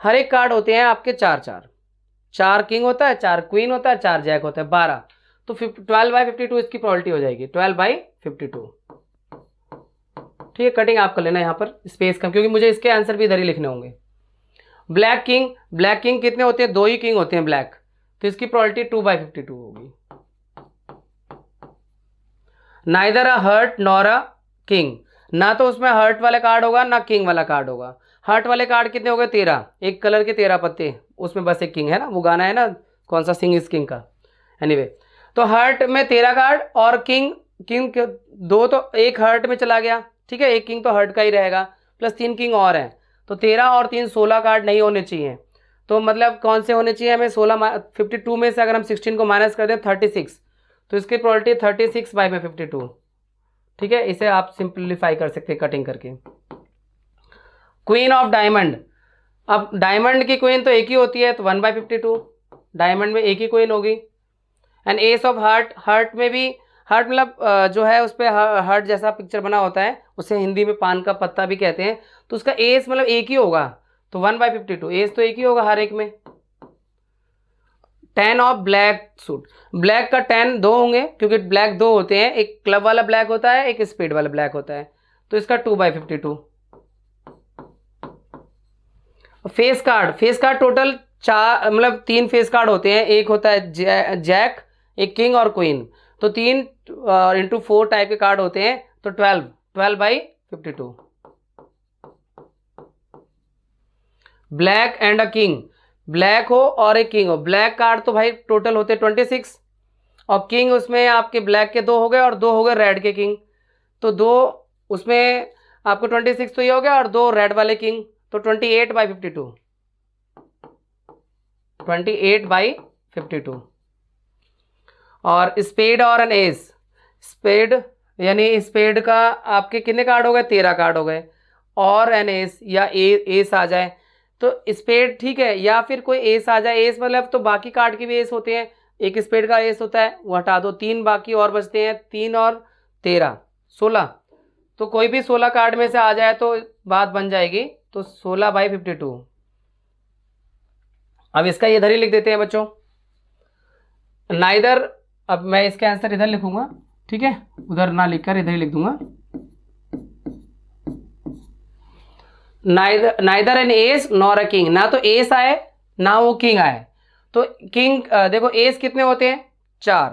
हर एक कार्ड होते हैं आपके 4 किंग होता है, 4 क्वीन होता है, 4 जैक होता है, 12, तो 12/52 इसकी प्रोबेबिलिटी हो जाएगी, 12/52, ठीक है। कटिंग आप कर लेना यहाँ पर स्पेस कम, क्योंकि मुझे इसके आंसर भी इधर ही लिखने होंगे। ब्लैक किंग कितने होते हैं, 2 ही किंग होते हैं ब्लैक, तो इसकी प्रोबेबिलिटी 2/52 होगी। Neither a heart nor a king, ना तो उसमें हर्ट वाला कार्ड होगा ना किंग वाला कार्ड होगा, हार्ट वाले कार्ड कितने हो गए 13, एक कलर के 13 पत्ते, उसमें बस एक किंग है ना, वो गाना है ना कौन सा, सिंग इज किंग का। एनीवे तो हार्ट में 13 कार्ड और किंग, किंग दो तो एक हार्ट में चला गया, ठीक है, एक किंग तो हार्ट का ही रहेगा, प्लस 3 किंग और हैं, तो 13 और 3 16 कार्ड नहीं होने चाहिए। तो मतलब कौन से होने चाहिए हमें, 52 में से अगर हम 16 को माइनस कर दें 36, तो इसकी प्रोबेबिलिटी 36 बाई में 52, ठीक है, इसे आप सिंप्लीफाई कर सकते हैं कटिंग करके। क्वीन ऑफ डायमंड, अब डायमंड की क्वीन तो एक ही होती है, तो 1/52 डायमंड में एक ही क्वीन होगी। And S of heart, heart में भी, हार्ट मतलब जो है उस पर हार्ट जैसा पिक्चर बना होता है, उसे हिंदी में पान का पत्ता भी कहते हैं, तो उसका एस मतलब एक ही होगा, तो 1/52 एस तो एक ही होगा हर एक में। 10 ऑफ ब्लैक सूट, ब्लैक का 10 दो होंगे, क्योंकि ब्लैक दो होते हैं, एक क्लब वाला ब्लैक होता है, एक स्पेड वाला ब्लैक होता है, तो इसका 2/52। Face card, face card total 4 मतलब 3 फेस कार्ड होते हैं, एक होता है जैक, एक किंग और क्वीन, तो 3 इंटू 4 टाइप के कार्ड होते हैं, तो 12/52। Black and a king, black हो और एक किंग हो, ब्लैक कार्ड तो भाई टोटल होते 26, और किंग उसमें आपके ब्लैक के 2 हो गए और 2 हो गए रेड के किंग, तो 2 उसमें आपको 26 तो ये हो गया, और 2 रेड वाले किंग, तो 28/52, 28/52। और स्पेड और एन एस, स्पेड यानी स्पेड का आपके कितने कार्ड हो गए, 13 कार्ड हो गए, और एन एस या एस आ जाए तो स्पेड, ठीक है, या फिर कोई एस आ जाए, एस मतलब तो बाकी कार्ड के भी एस होते हैं, एक स्पेड का एस होता है, वो हटा दो, 3 बाकी और बचते हैं, 3 और 13 16, तो कोई भी 16 कार्ड में से आ जाए तो बात बन जाएगी, तो 16/52। अब इसका इधर ही लिख देते हैं बच्चों, नाइदर, अब मैं इसका आंसर इधर लिखूंगा, ठीक है, उधर ना लिखकर इधर ही लिख दूंगा, neither an ace nor a king, ना तो एस आए ना वो किंग आए, तो किंग देखो एस कितने होते हैं 4,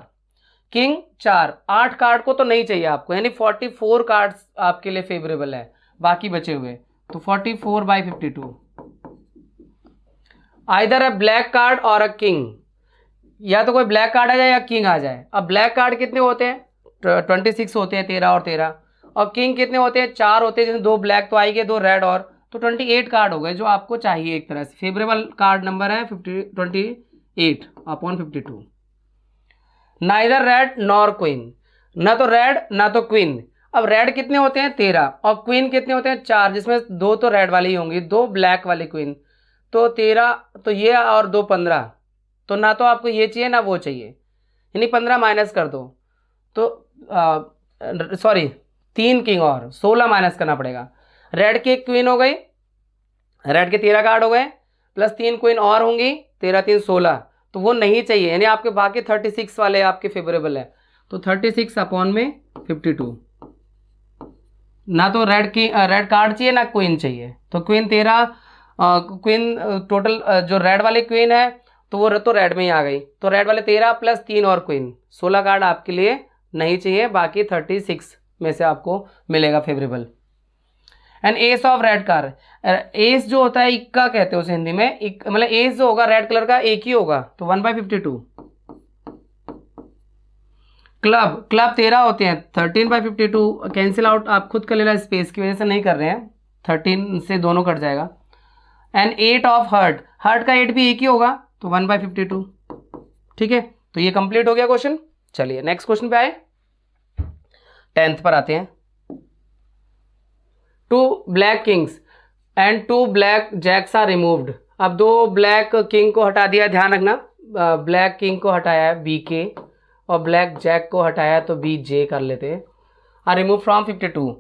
किंग 4, 8 कार्ड को तो नहीं चाहिए आपको, यानी 44 कार्ड्स आपके लिए फेवरेबल है, बाकी बचे हुए, तो 44/52। आइदर अ ब्लैक कार्ड और अ किंग, या तो कोई ब्लैक कार्ड आ जाए या किंग आ जाए। अब ब्लैक कार्ड कितने होते हैं 26 होते हैं, 13 और 13, और किंग कितने होते हैं 4 होते हैं, जैसे 2 ब्लैक तो आएंगे, 2 रेड, और तो 28 कार्ड हो गए जो आपको चाहिए, एक तरह से फेवरेबल कार्ड नंबर है 28/52। नाइदर रेड नॉर क्वीन, ना तो रेड ना तो क्वीन। अब रेड कितने होते हैं 13, और क्वीन कितने होते हैं 4, जिसमें 2 तो रेड वाली ही होंगी, 2 ब्लैक वाली क्वीन, तो 13, तो ये और 2 15, तो ना तो आपको ये चाहिए ना वो चाहिए, यानी 15 माइनस कर दो, तो सॉरी 3 किंग और 16 माइनस करना पड़ेगा, रेड की एक क्वीन हो गई, रेड के 13 कार्ड हो गए, प्लस 3 क्वीन और होंगी, 13 3 16, तो वो नहीं चाहिए, यानी आपके बाकी 36 वाले आपके फेवरेबल है, तो 36/52। ना तो रेड कार्ड चाहिए ना क्वीन चाहिए, तो क्वीन 13, क्वीन टोटल जो रेड वाली क्वीन है तो वो तो रेड में ही आ गई, तो रेड वाले 13 प्लस 3 और क्वीन 16 कार्ड आपके लिए नहीं चाहिए, बाकी 36 में से आपको मिलेगा favourable. And S of red card, S जो होता है इक्का कहते हैं उसे हिंदी में, मतलब एस जो होगा रेड कलर का एक ही होगा, तो 1/52। क्लब, क्लब 13 होते हैं, 13/52 कैंसिल आउट, आप खुद कर लेना, स्पेस की वजह से नहीं कर रहे हैं, 13 से दोनों कट जाएगा। एंड 8 ऑफ हर्ट, हर्ट का 8 भी एक ही होगा, तो 1/52, ठीक है, तो ये कंप्लीट हो गया क्वेश्चन। चलिए नेक्स्ट क्वेश्चन पे आए, 10th पर आते हैं। 2 black kings and 2 black jacks are removed, अब 2 ब्लैक किंग को हटा दिया, ध्यान रखना, ब्लैक किंग को हटाया है BK और ब्लैक जैक को हटाया तो BJ कर लेते हैं, आर रिमूव फ्रॉम 52,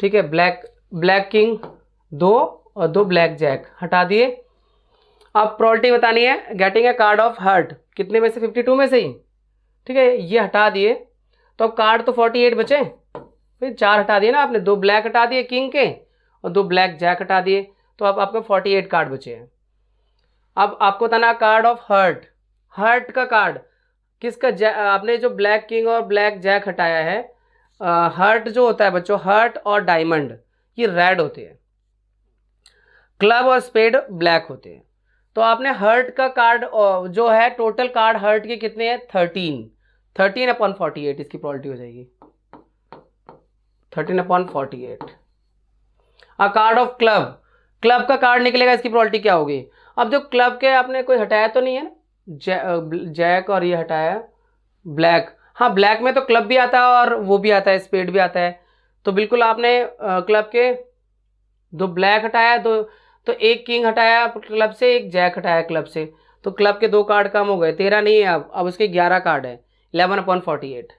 ठीक है, ब्लैक किंग 2 और 2 ब्लैक जैक हटा दिए। अब प्रोबेबिलिटी बतानी है, getting a card of heart, कितने में से 52 में से ही, ठीक है, ये हटा दिए, तो अब कार्ड तो 48 बचे, फिर 4 हटा दिए ना आपने, 2 ब्लैक हटा दिए किंग के और 2 ब्लैक जैक हटा दिए, तो अब आपके 48 कार्ड बचे हैं। अब आपको बताना कार्ड ऑफ हर्ट, हर्ट का कार्ड किसका, आपने जो ब्लैक किंग और ब्लैक जैक हटाया है, हर्ट जो होता है बच्चों, हर्ट और डायमंड ये रेड होते हैं, क्लब और स्पेड ब्लैक होते हैं। तो आपने हर्ट का कार्ड जो है, टोटल कार्ड हर्ट के कितने हैं, 13 इसकी प्रोबेबिलिटी हो जाएगी 13/48। अ कार्ड ऑफ क्लब, क्लब का कार्ड निकलेगा, इसकी प्रोबेबिलिटी क्या होगी। अब जो क्लब के आपने कोई हटाया तो नहीं है ना, जैक और ये हटाया ब्लैक, हाँ ब्लैक में तो क्लब भी आता है और वो भी आता है, स्पेड भी आता है। तो बिल्कुल आपने क्लब के दो ब्लैक हटाया, दो तो एक किंग हटाया क्लब से, एक जैक हटाया क्लब से, तो क्लब के 2 कार्ड कम हो गए, 13 नहीं है अब उसके 11 कार्ड है, 11/48।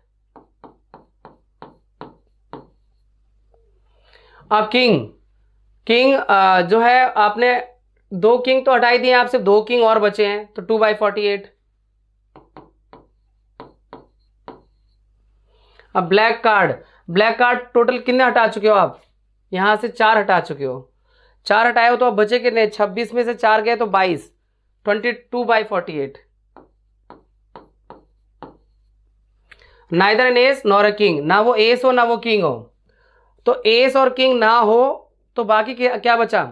अब किंग जो है, आपने 2 किंग तो हटाई दिए, आप सिर्फ 2 किंग और बचे हैं, तो 2/48। अब ब्लैक कार्ड टोटल कितने हटा चुके हो आप, यहां से 4 हटा चुके हो, 4 हटाए हो तो अब बचे कितने, 26 में से 4 गए तो 22, 22/48। Neither an ace nor a king, ना वो एस हो ना वो किंग हो, तो एस और किंग ना हो तो बाकी क्या बचा,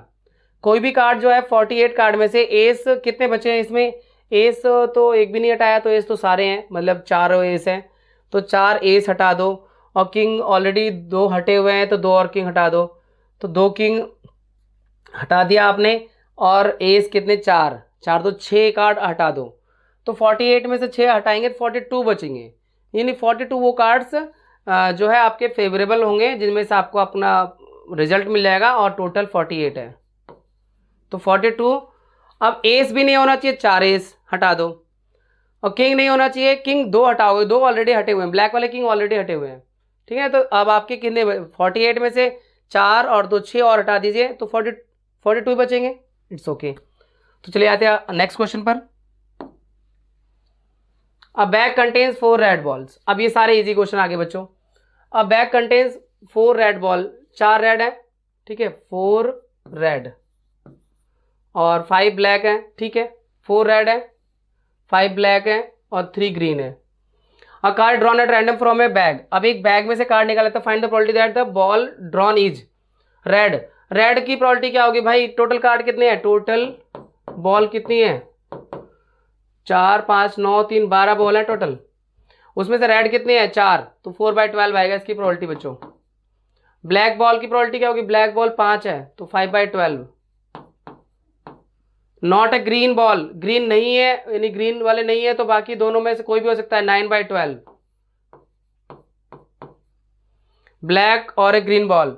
कोई भी कार्ड जो है 48 कार्ड में से एस कितने बचे हैं इसमें, एस तो एक भी नहीं हटाया, तो एस तो सारे हैं, मतलब 4 एस हैं, तो 4 एस हटा दो, और किंग ऑलरेडी 2 हटे हुए हैं, तो 2 और किंग हटा दो, तो 2 किंग हटा दिया आपने, और एस कितने, 4 तो 6 कार्ड हटा दो, तो 48 में से 6 हटाएंगे तो 42 बचेंगे, यानी 42 वो कार्ड्स जो है आपके फेवरेबल होंगे, जिनमें से आपको अपना रिजल्ट मिल जाएगा, और टोटल 48 है, तो 42। अब एस भी नहीं होना चाहिए, 4 एस हटा दो, और किंग नहीं होना चाहिए, किंग 2 हटाओगे, 2 ऑलरेडी हटे हुए हैं, ब्लैक वाले किंग ऑलरेडी हटे हुए हैं, ठीक है। तो अब आपके कितने, 48 में से 4 और 2 6 और हटा दीजिए, तो 42 बचेंगे, इट्स ओके। तो चलिए आते हैं नेक्स्ट क्वेश्चन पर। अ बैग कंटेन्स 4 रेड बॉल्स, अब ये सारे इजी क्वेश्चन आगे बच्चों। अ bag contains 4 red ball, 4 red है, ठीक है, 4 रेड और 5 ब्लैक है, ठीक है, 4 रेड है, 5 ब्लैक है और 3 ग्रीन है। अ card drawn at random from A bag, अब एक बैग में से कार्ड निकाला था, find the probability that the ball drawn is red. Red की प्रोबेबिलिटी क्या होगी भाई, टोटल कार्ड कितने हैं, टोटल बॉल कितनी है, 4 5 9 3 12 बॉल है टोटल, उसमें से रेड कितने हैं, 4, तो 4/12 आएगा इसकी प्रोबेबिलिटी बच्चों। ब्लैक बॉल की प्रोबेबिलिटी क्या होगी, ब्लैक बॉल 5 है, तो 5/12। Not a green ball, green नहीं है, यानी ग्रीन वाले नहीं है, तो बाकी दोनों में से कोई भी हो सकता है, 9/12। ब्लैक और ए ग्रीन बॉल,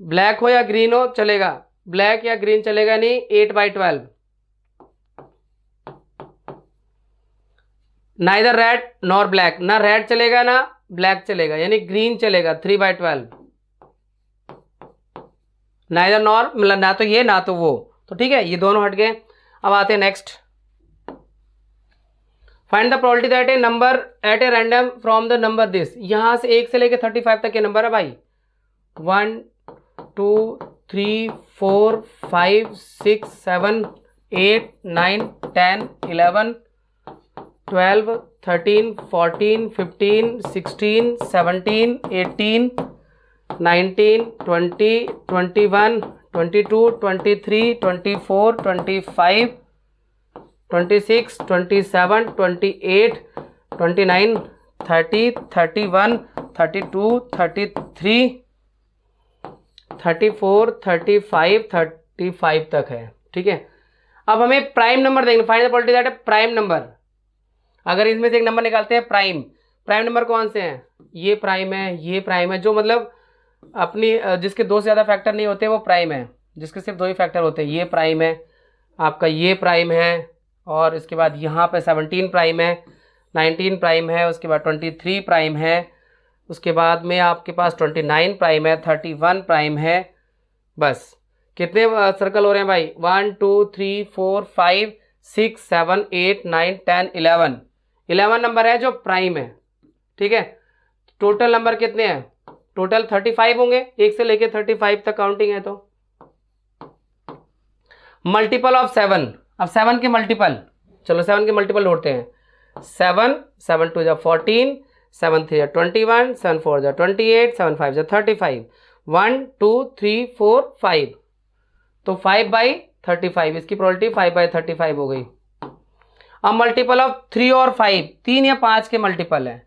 ब्लैक हो या ग्रीन हो चलेगा, ब्लैक या ग्रीन चलेगा नहीं, 8/12। नाइदर रेड नॉर ब्लैक, ना रेड चलेगा ना ब्लैक चलेगा, यानी ग्रीन चलेगा, 3/12। नाइदर नॉर, मतलब ना तो ये ना तो वो, तो ठीक है, ये दोनों हट गए। अब आते हैं next. Find the probability that a number at a random from the number this, यहां से 1 से लेके 35 तक के नंबर है भाई, 1 2 3 4 5 6 7 8 9 10 11 12 13 14 15 16 17 18 19 20 21 22 23 24 25 26 27 28 29 30 31 32 33 34 35 35 तक है, ठीक है। अब हमें प्राइम नंबर देखना, find the probability that prime number, अगर इसमें से एक नंबर निकालते हैं प्राइम नंबर कौन से हैं, ये प्राइम है, ये प्राइम है, जो मतलब अपनी जिसके 2 से ज़्यादा फैक्टर नहीं होते वो प्राइम है, जिसके सिर्फ 2 ही फैक्टर होते हैं, ये प्राइम है आपका, ये प्राइम है, और इसके बाद यहाँ पे 17 प्राइम है, 19 प्राइम है, उसके बाद 23 प्राइम है, उसके बाद में आपके पास 29 प्राइम है, 31 प्राइम है। बस कितने सर्कल हो रहे हैं भाई, 1 2 3 4 5 6 7 8 9 10 11 नंबर है जो प्राइम है, ठीक है। टोटल नंबर कितने हैं, टोटल 35 होंगे, 1 से लेके 35 तक काउंटिंग है, तो मल्टीपल ऑफ 7, अब 7 के मल्टीपल, चलो 7 के मल्टीपल ढूंढते हैं, 7 7 2 14 7 3 21 7 4 28 7 5 35, 1 2 3 4 5, तो 5/35, इसकी प्रोबेबिलिटी 5/35 हो गई। अब मल्टीपल ऑफ 3 और 5, 3 या 5 के मल्टीपल है,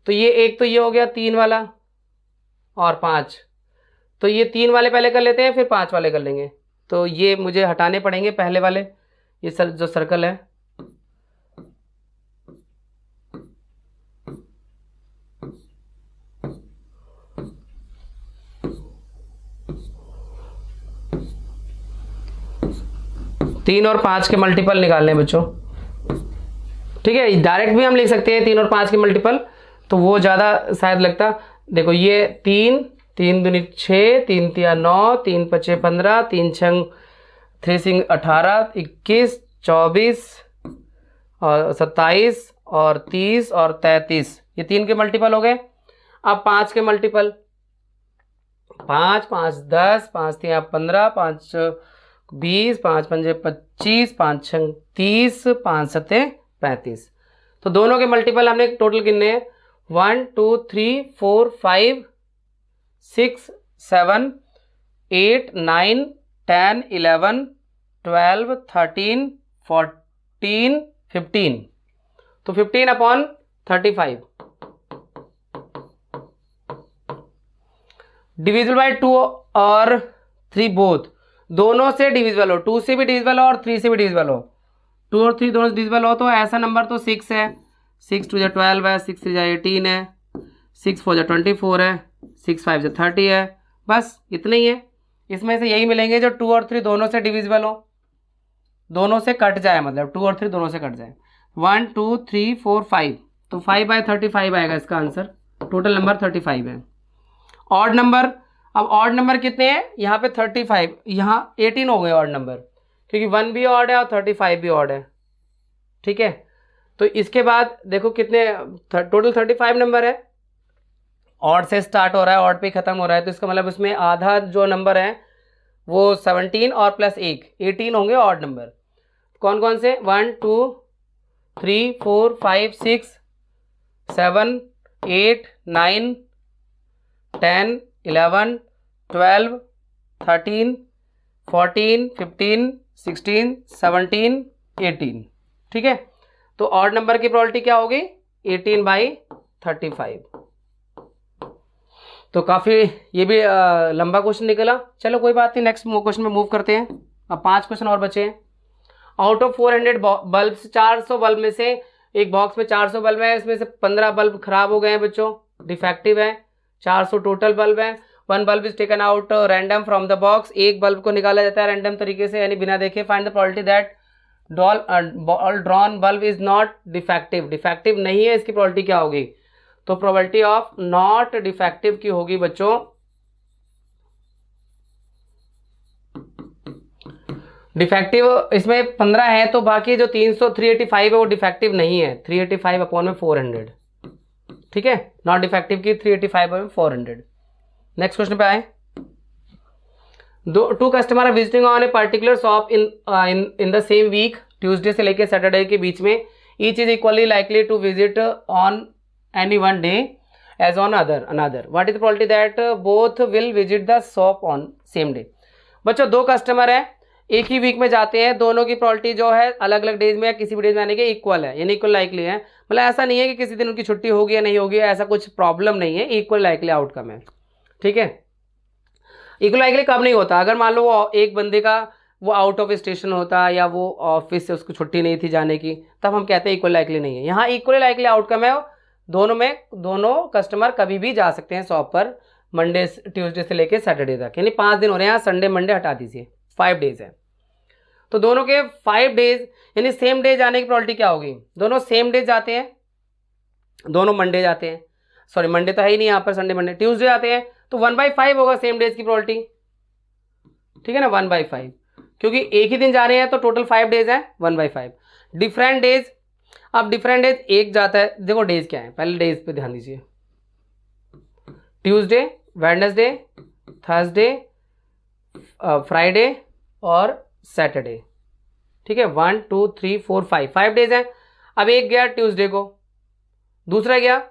तो ये एक तो ये हो गया 3 वाला और 5, तो ये 3 वाले पहले कर लेते हैं फिर 5 वाले कर लेंगे। तो ये मुझे हटाने पड़ेंगे पहले वाले, ये जो सर्कल है। तीन और 5 के मल्टीपल निकालने हैं बच्चों, ठीक है। डायरेक्ट भी हम लिख सकते हैं 3 और 5 के मल्टीपल, तो वो ज़्यादा शायद लगता। देखो ये 3, 3 दूनी 6, 3 तिया 9, 3 पचे 15, 3 छंग 3 सिंग 18, 21, 24 और 27 और 30 और 33, ये 3 के मल्टीपल हो गए। अब 5 के मल्टीपल, 5, 5 10, 5 तिया 15, 5 20, 5 पंजे 25, 5 छंग 30, 5 सत्ते 35। तो दोनों के मल्टीपल हमने टोटल गिनने हैं 1 2 3 4 5 6 7 8 9 10 11 12 13 14 15, तो 15/35 डिविजिबल बाय 2 और 3 बोथ, दोनों से डिविजिबल हो, 2 से भी डिविजिबल हो और 3 से भी डिविजिबल हो। 2 और 3 दोनों से डिविजिबल हो तो ऐसा नंबर तो 6 है, 6 2 12 है, 6 3 18 है, 6 4 24 है, 6 5 30 है, बस इतने ही है। इसमें से यही मिलेंगे जो 2 और 3 दोनों से डिविजिबल हो, दोनों से कट जाए, मतलब 2 और 3 दोनों से कट जाए। 1 2 3 4 5, तो 5/35 आएगा इसका आंसर। टोटल नंबर 35 है। ऑड नंबर, अब ऑड नंबर कितने हैं यहाँ पे 35, यहाँ 18 हो गए ऑड नंबर, क्योंकि 1 भी ऑड है और 35 भी ऑड है, ठीक है। तो इसके बाद देखो कितने, टोटल 35 नंबर है, ऑड से स्टार्ट हो रहा है, ऑड पे खत्म हो रहा है, तो इसका मतलब इसमें आधा जो नंबर है वो 17 और प्लस 1 18 होंगे ऑड नंबर। कौन कौन से, 1 2 3 4 5 6 7 8 9 10 11 12 13 14 15 16 17 18, ठीक है। तो ऑड नंबर की प्रोबेबिलिटी क्या होगी 18/35। तो काफ़ी ये भी लंबा क्वेश्चन निकला, चलो कोई बात नहीं, नेक्स्ट क्वेश्चन में मूव करते हैं। अब 5 क्वेश्चन और बचे हैं। आउट ऑफ 400 बल्ब, 400 बल्ब में से एक बॉक्स में 400 बल्ब है, इसमें से 15 बल्ब खराब हो गए हैं बच्चों, डिफेक्टिव है। 400 टोटल बल्ब है, 1 bulb is taken out random from the box, एक बल्ब को निकाला जाता है रैंडम तरीके से, यानी बिना देखे। Find the probability that drawn bulb is not defective, defective नहीं है, इसकी प्रोबेबिलिटी क्या होगी। तो प्रोबेबिलिटी ऑफ नॉट डिफेक्टिव की होगी बच्चों, डिफेक्टिव इसमें 15 है, तो बाकी जो 385 है वो डिफेक्टिव नहीं है, 385/400, ठीक है। नॉट डिफेक्टिव की 385/400। नेक्स्ट क्वेश्चन पे आए। Two customer are visiting on a particular shop in the same week, Tuesday से लेकर सैटरडे के बीच में। Each is equally likely to visit on any one day as on another, what is the probability that both will visit the shop on same day. बच्चों 2 customer है, एक ही week में जाते हैं, दोनों की प्रोबेबिलिटी जो है अलग अलग डेज में या किसी भी डेज में आने के इक्वल है, यानी इक्वल लाइकली है। मतलब ऐसा नहीं है कि किसी दिन उनकी छुट्टी होगी या नहीं होगी, ऐसा कुछ प्रॉब्लम नहीं है, इक्वल लाइकली आउटकम है, ठीक है। इक्वल लाइकली कब नहीं होता, अगर मान लो वो एक बंदे का वो आउट ऑफ स्टेशन होता या वो ऑफिस से उसको छुट्टी नहीं थी जाने की, तब हम कहते हैं इक्वल लाइकली नहीं है। यहाँ इक्वल लाइकली आउटकम है, दोनों में दोनों कस्टमर कभी भी जा सकते हैं शॉप पर, मंडे ट्यूसडे से लेकर सैटरडे तक, यानी 5 दिन हो रहे हैं, यहाँ संडे मंडे हटा दीजिए, 5 डेज है। तो दोनों के 5 डेज यानी सेम डे जाने की प्रोबेबिलिटी क्या होगी, दोनों सेम डे जाते हैं, दोनों मंडे जाते हैं, सॉरी मंडे तो है ही नहीं यहाँ पर, संडे मंडे ट्यूसडे जाते हैं, तो 1/5 होगा सेम डेज की प्रोबेबिलिटी, ठीक है ना, 1/5, क्योंकि एक ही दिन जा रहे हैं तो टोटल 5 डेज है, 1/5। डिफरेंट डेज, अब डिफरेंट डेज एक जाता है, देखो डेज क्या है, पहले डेज पे ध्यान दीजिए, ट्यूसडे, वेडनेसडे, थर्सडे, फ्राइडे और सैटरडे, ठीक है। 1 2 3 4 5 डेज हैं। अब एक गया ट्यूसडे को, दूसरा गया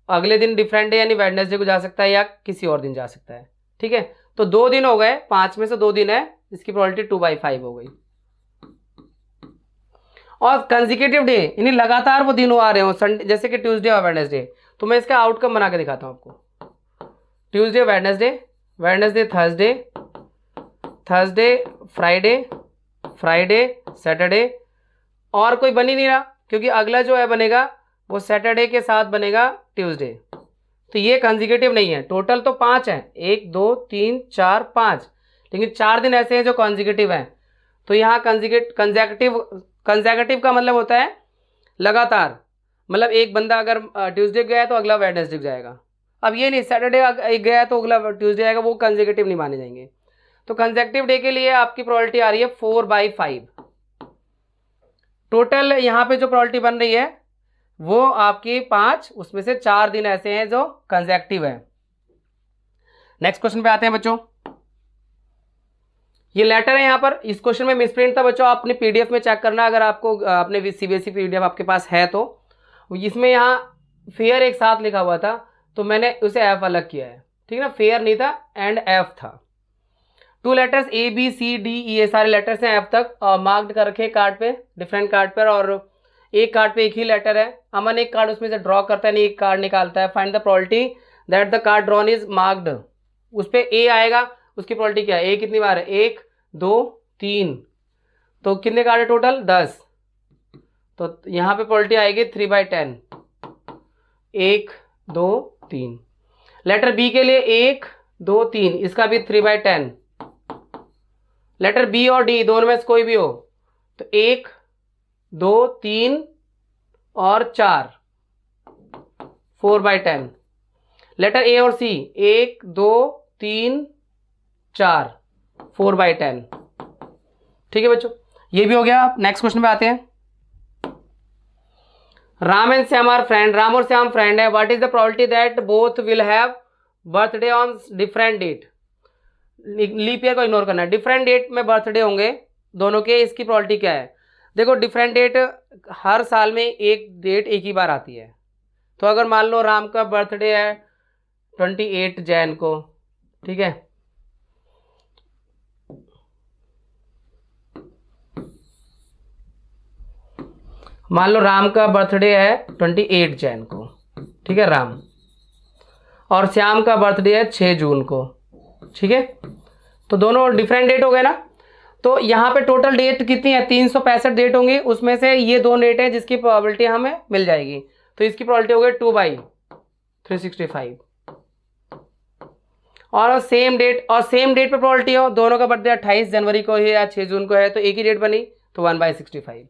अगले दिन डिफरेंट डे यानी वेडनेसडे को जा सकता है या किसी और दिन जा सकता है, ठीक है। तो 2 दिन हो गए, 5 में से 2 दिन है, इसकी प्रोबेबिलिटी 2/5 हो गई। और कंसेक्यूटिव डे यानी लगातार वो दिन आ रहे हो, संडे जैसे कि ट्यूसडे और वेडनेसडे, तो मैं इसका आउटकम बना के दिखाता हूँ आपको। Tuesday Wednesday, Wednesday Thursday, Thursday Friday, Friday Saturday, और कोई बन ही नहीं रहा क्योंकि अगला जो है बनेगा वो सैटरडे के साथ बनेगा ट्यूसडे, तो ये कंसेक्यूटिव नहीं है। टोटल तो 5 है, 1 2 3 4 5, लेकिन 4 दिन ऐसे हैं जो कंसेक्यूटिव हैं। तो यहाँ कंसेक्यूटिव का मतलब होता है लगातार, मतलब एक बंदा अगर ट्यूसडे गया है तो अगला वेडनेसडे जाएगा। अब ये नहीं सैटरडे गया है तो अगला ट्यूसडे आएगा, वो कंसेक्यूटिव नहीं माने जाएंगे। तो कंसेक्यूटिव डे के लिए आपकी प्रोबेबिलिटी आ रही है 4/5। टोटल यहाँ पे जो प्रोबेबिलिटी बन रही है वो आपकी 5, उसमें से 4 दिन ऐसे हैं जो कंसेक्यूटिव है। नेक्स्ट क्वेश्चन पे आते हैं बच्चों। ये लेटर है यहाँ पर, इस क्वेश्चन में मिसप्रिंट था बच्चों, आप अपने पीडीएफ में चेक करना अगर आपको अपने सीबीएसई पीडीएफ आपके पास है तो। इसमें यहाँ फेयर एक साथ लिखा हुआ था तो मैंने उसे एफ अलग किया है, ठीक है ना, फेयर नहीं था एंड एफ था। 2 letters A B C D E, ये सारे लेटर्स हैं एफ तक, मार्क्ड कर रखे कार्ड पे, डिफरेंट कार्ड पर, और एक कार्ड पे एक ही लेटर है। अमन एक कार्ड उसमें से ड्रॉ करता है, नहीं एक कार्ड निकालता है। Find the probability that the card drawn is marked, उस पर ए आएगा, उसकी प्रोबेबिलिटी क्या है, ए कितनी बार है, 1 2 3, तो कितने कार्ड है टोटल 10, तो यहाँ पे प्रोबेबिलिटी आएगी 3/10, 1 2 3। लेटर बी के लिए 1 2 3, इसका भी 3/10। लेटर बी और डी दोनों में से कोई भी हो तो 1 2 3 और 4, 4/10। लेटर ए और सी 1 2 3 4, 4/10। ठीक है बच्चों, ये भी हो गया। नेक्स्ट क्वेश्चन पे आते हैं। Ram and Shyam are friend, Ram और श्याम फ्रेंड है। What is the probability that both will have birthday on different date. Leap year को इग्नोर करना है, डिफरेंट डेट में बर्थडे होंगे दोनों के, इसकी प्रोबेबिलिटी क्या है। देखो डिफरेंट डेट हर साल में एक डेट एक ही बार आती है, तो अगर मान लो राम का बर्थडे है 28 जैन को, ठीक है, मान लो राम का बर्थडे है 28 जैन को, ठीक है राम, और श्याम का बर्थडे है 6 जून को, ठीक है, तो दोनों डिफरेंट डेट हो गए ना। तो यहाँ पे टोटल डेट कितनी है, 365 डेट होंगी, उसमें से ये 2 डेट है जिसकी प्रोबेबिलिटी हमें मिल जाएगी, तो इसकी प्रोबेबिलिटी हो गई 2/365। और सेम डेट पे प्रोबेबिलिटी हो, दोनों का बर्थडे 28 जनवरी को है या 6 जून को है, तो एक ही डेट बनी, तो 1/65,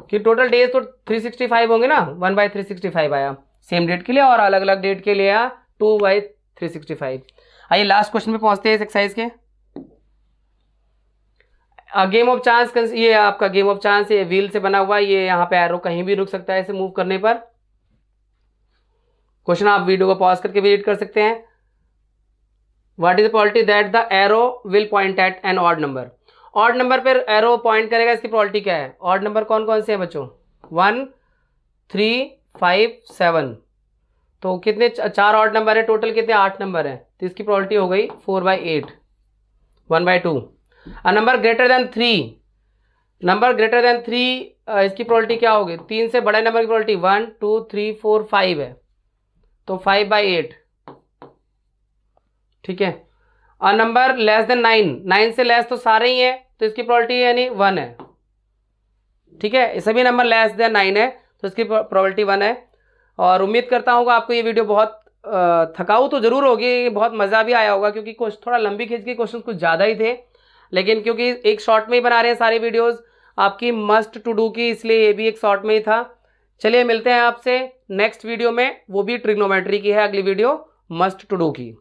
कि टोटल डेज तो 365 होंगे ना, 1/365 आया सेम डेट के लिए, और अलग अलग डेट के लिए आया 2/365। आइए लास्ट क्वेश्चन पे पहुंचते हैं इस एक्सरसाइज के। गेम ऑफ चांस, ये आपका गेम ऑफ चांस, ये व्हील से बना हुआ, ये यहाँ पे एरो कहीं भी रुक सकता है इसे मूव करने पर। क्वेश्चन आप वीडियो को पॉज करके भी रीड कर सकते हैं। What is the probability that the arrow will point at an odd number. Odd number पर एरो पॉइंट करेगा, इसकी प्रोबेबिलिटी क्या है। ऑड नंबर कौन कौन से हैं बच्चों, 1 3 5 7, तो कितने 4 ऑड नंबर है, टोटल कितने 8 नंबर है, तो इसकी प्रोबेबिलिटी हो गई 4/8, 1/2। A number greater then 3, number greater then 3, इसकी प्रोबेबिलिटी क्या होगी, 3 से बड़े नंबर की प्रोबेबिलिटी 1 2 3 4 5 है, तो 5/8, ठीक है। अ नंबर लेस देन 9, 9 से लेस तो सारे ही है, तो इसकी प्रोबेबिलिटी यानी 1 है, ठीक है, सभी नंबर लेस देन 9 है, तो इसकी प्रोबेबिलिटी 1 है। और उम्मीद करता हूँ आपको ये वीडियो बहुत थकाऊ तो जरूर होगी, बहुत मज़ा भी आया होगा, क्योंकि कुछ थोड़ा लंबी खींच के क्वेश्चन कुछ ज़्यादा ही थे, लेकिन क्योंकि एक शॉर्ट में ही बना रहे हैं सारी वीडियोस आपकी मस्ट टू डू की, इसलिए ये भी एक शॉर्ट में ही था। चलिए मिलते हैं आपसे नेक्स्ट वीडियो में, वो भी ट्रिग्नोमेट्री की है अगली वीडियो, मस्ट टू डू की।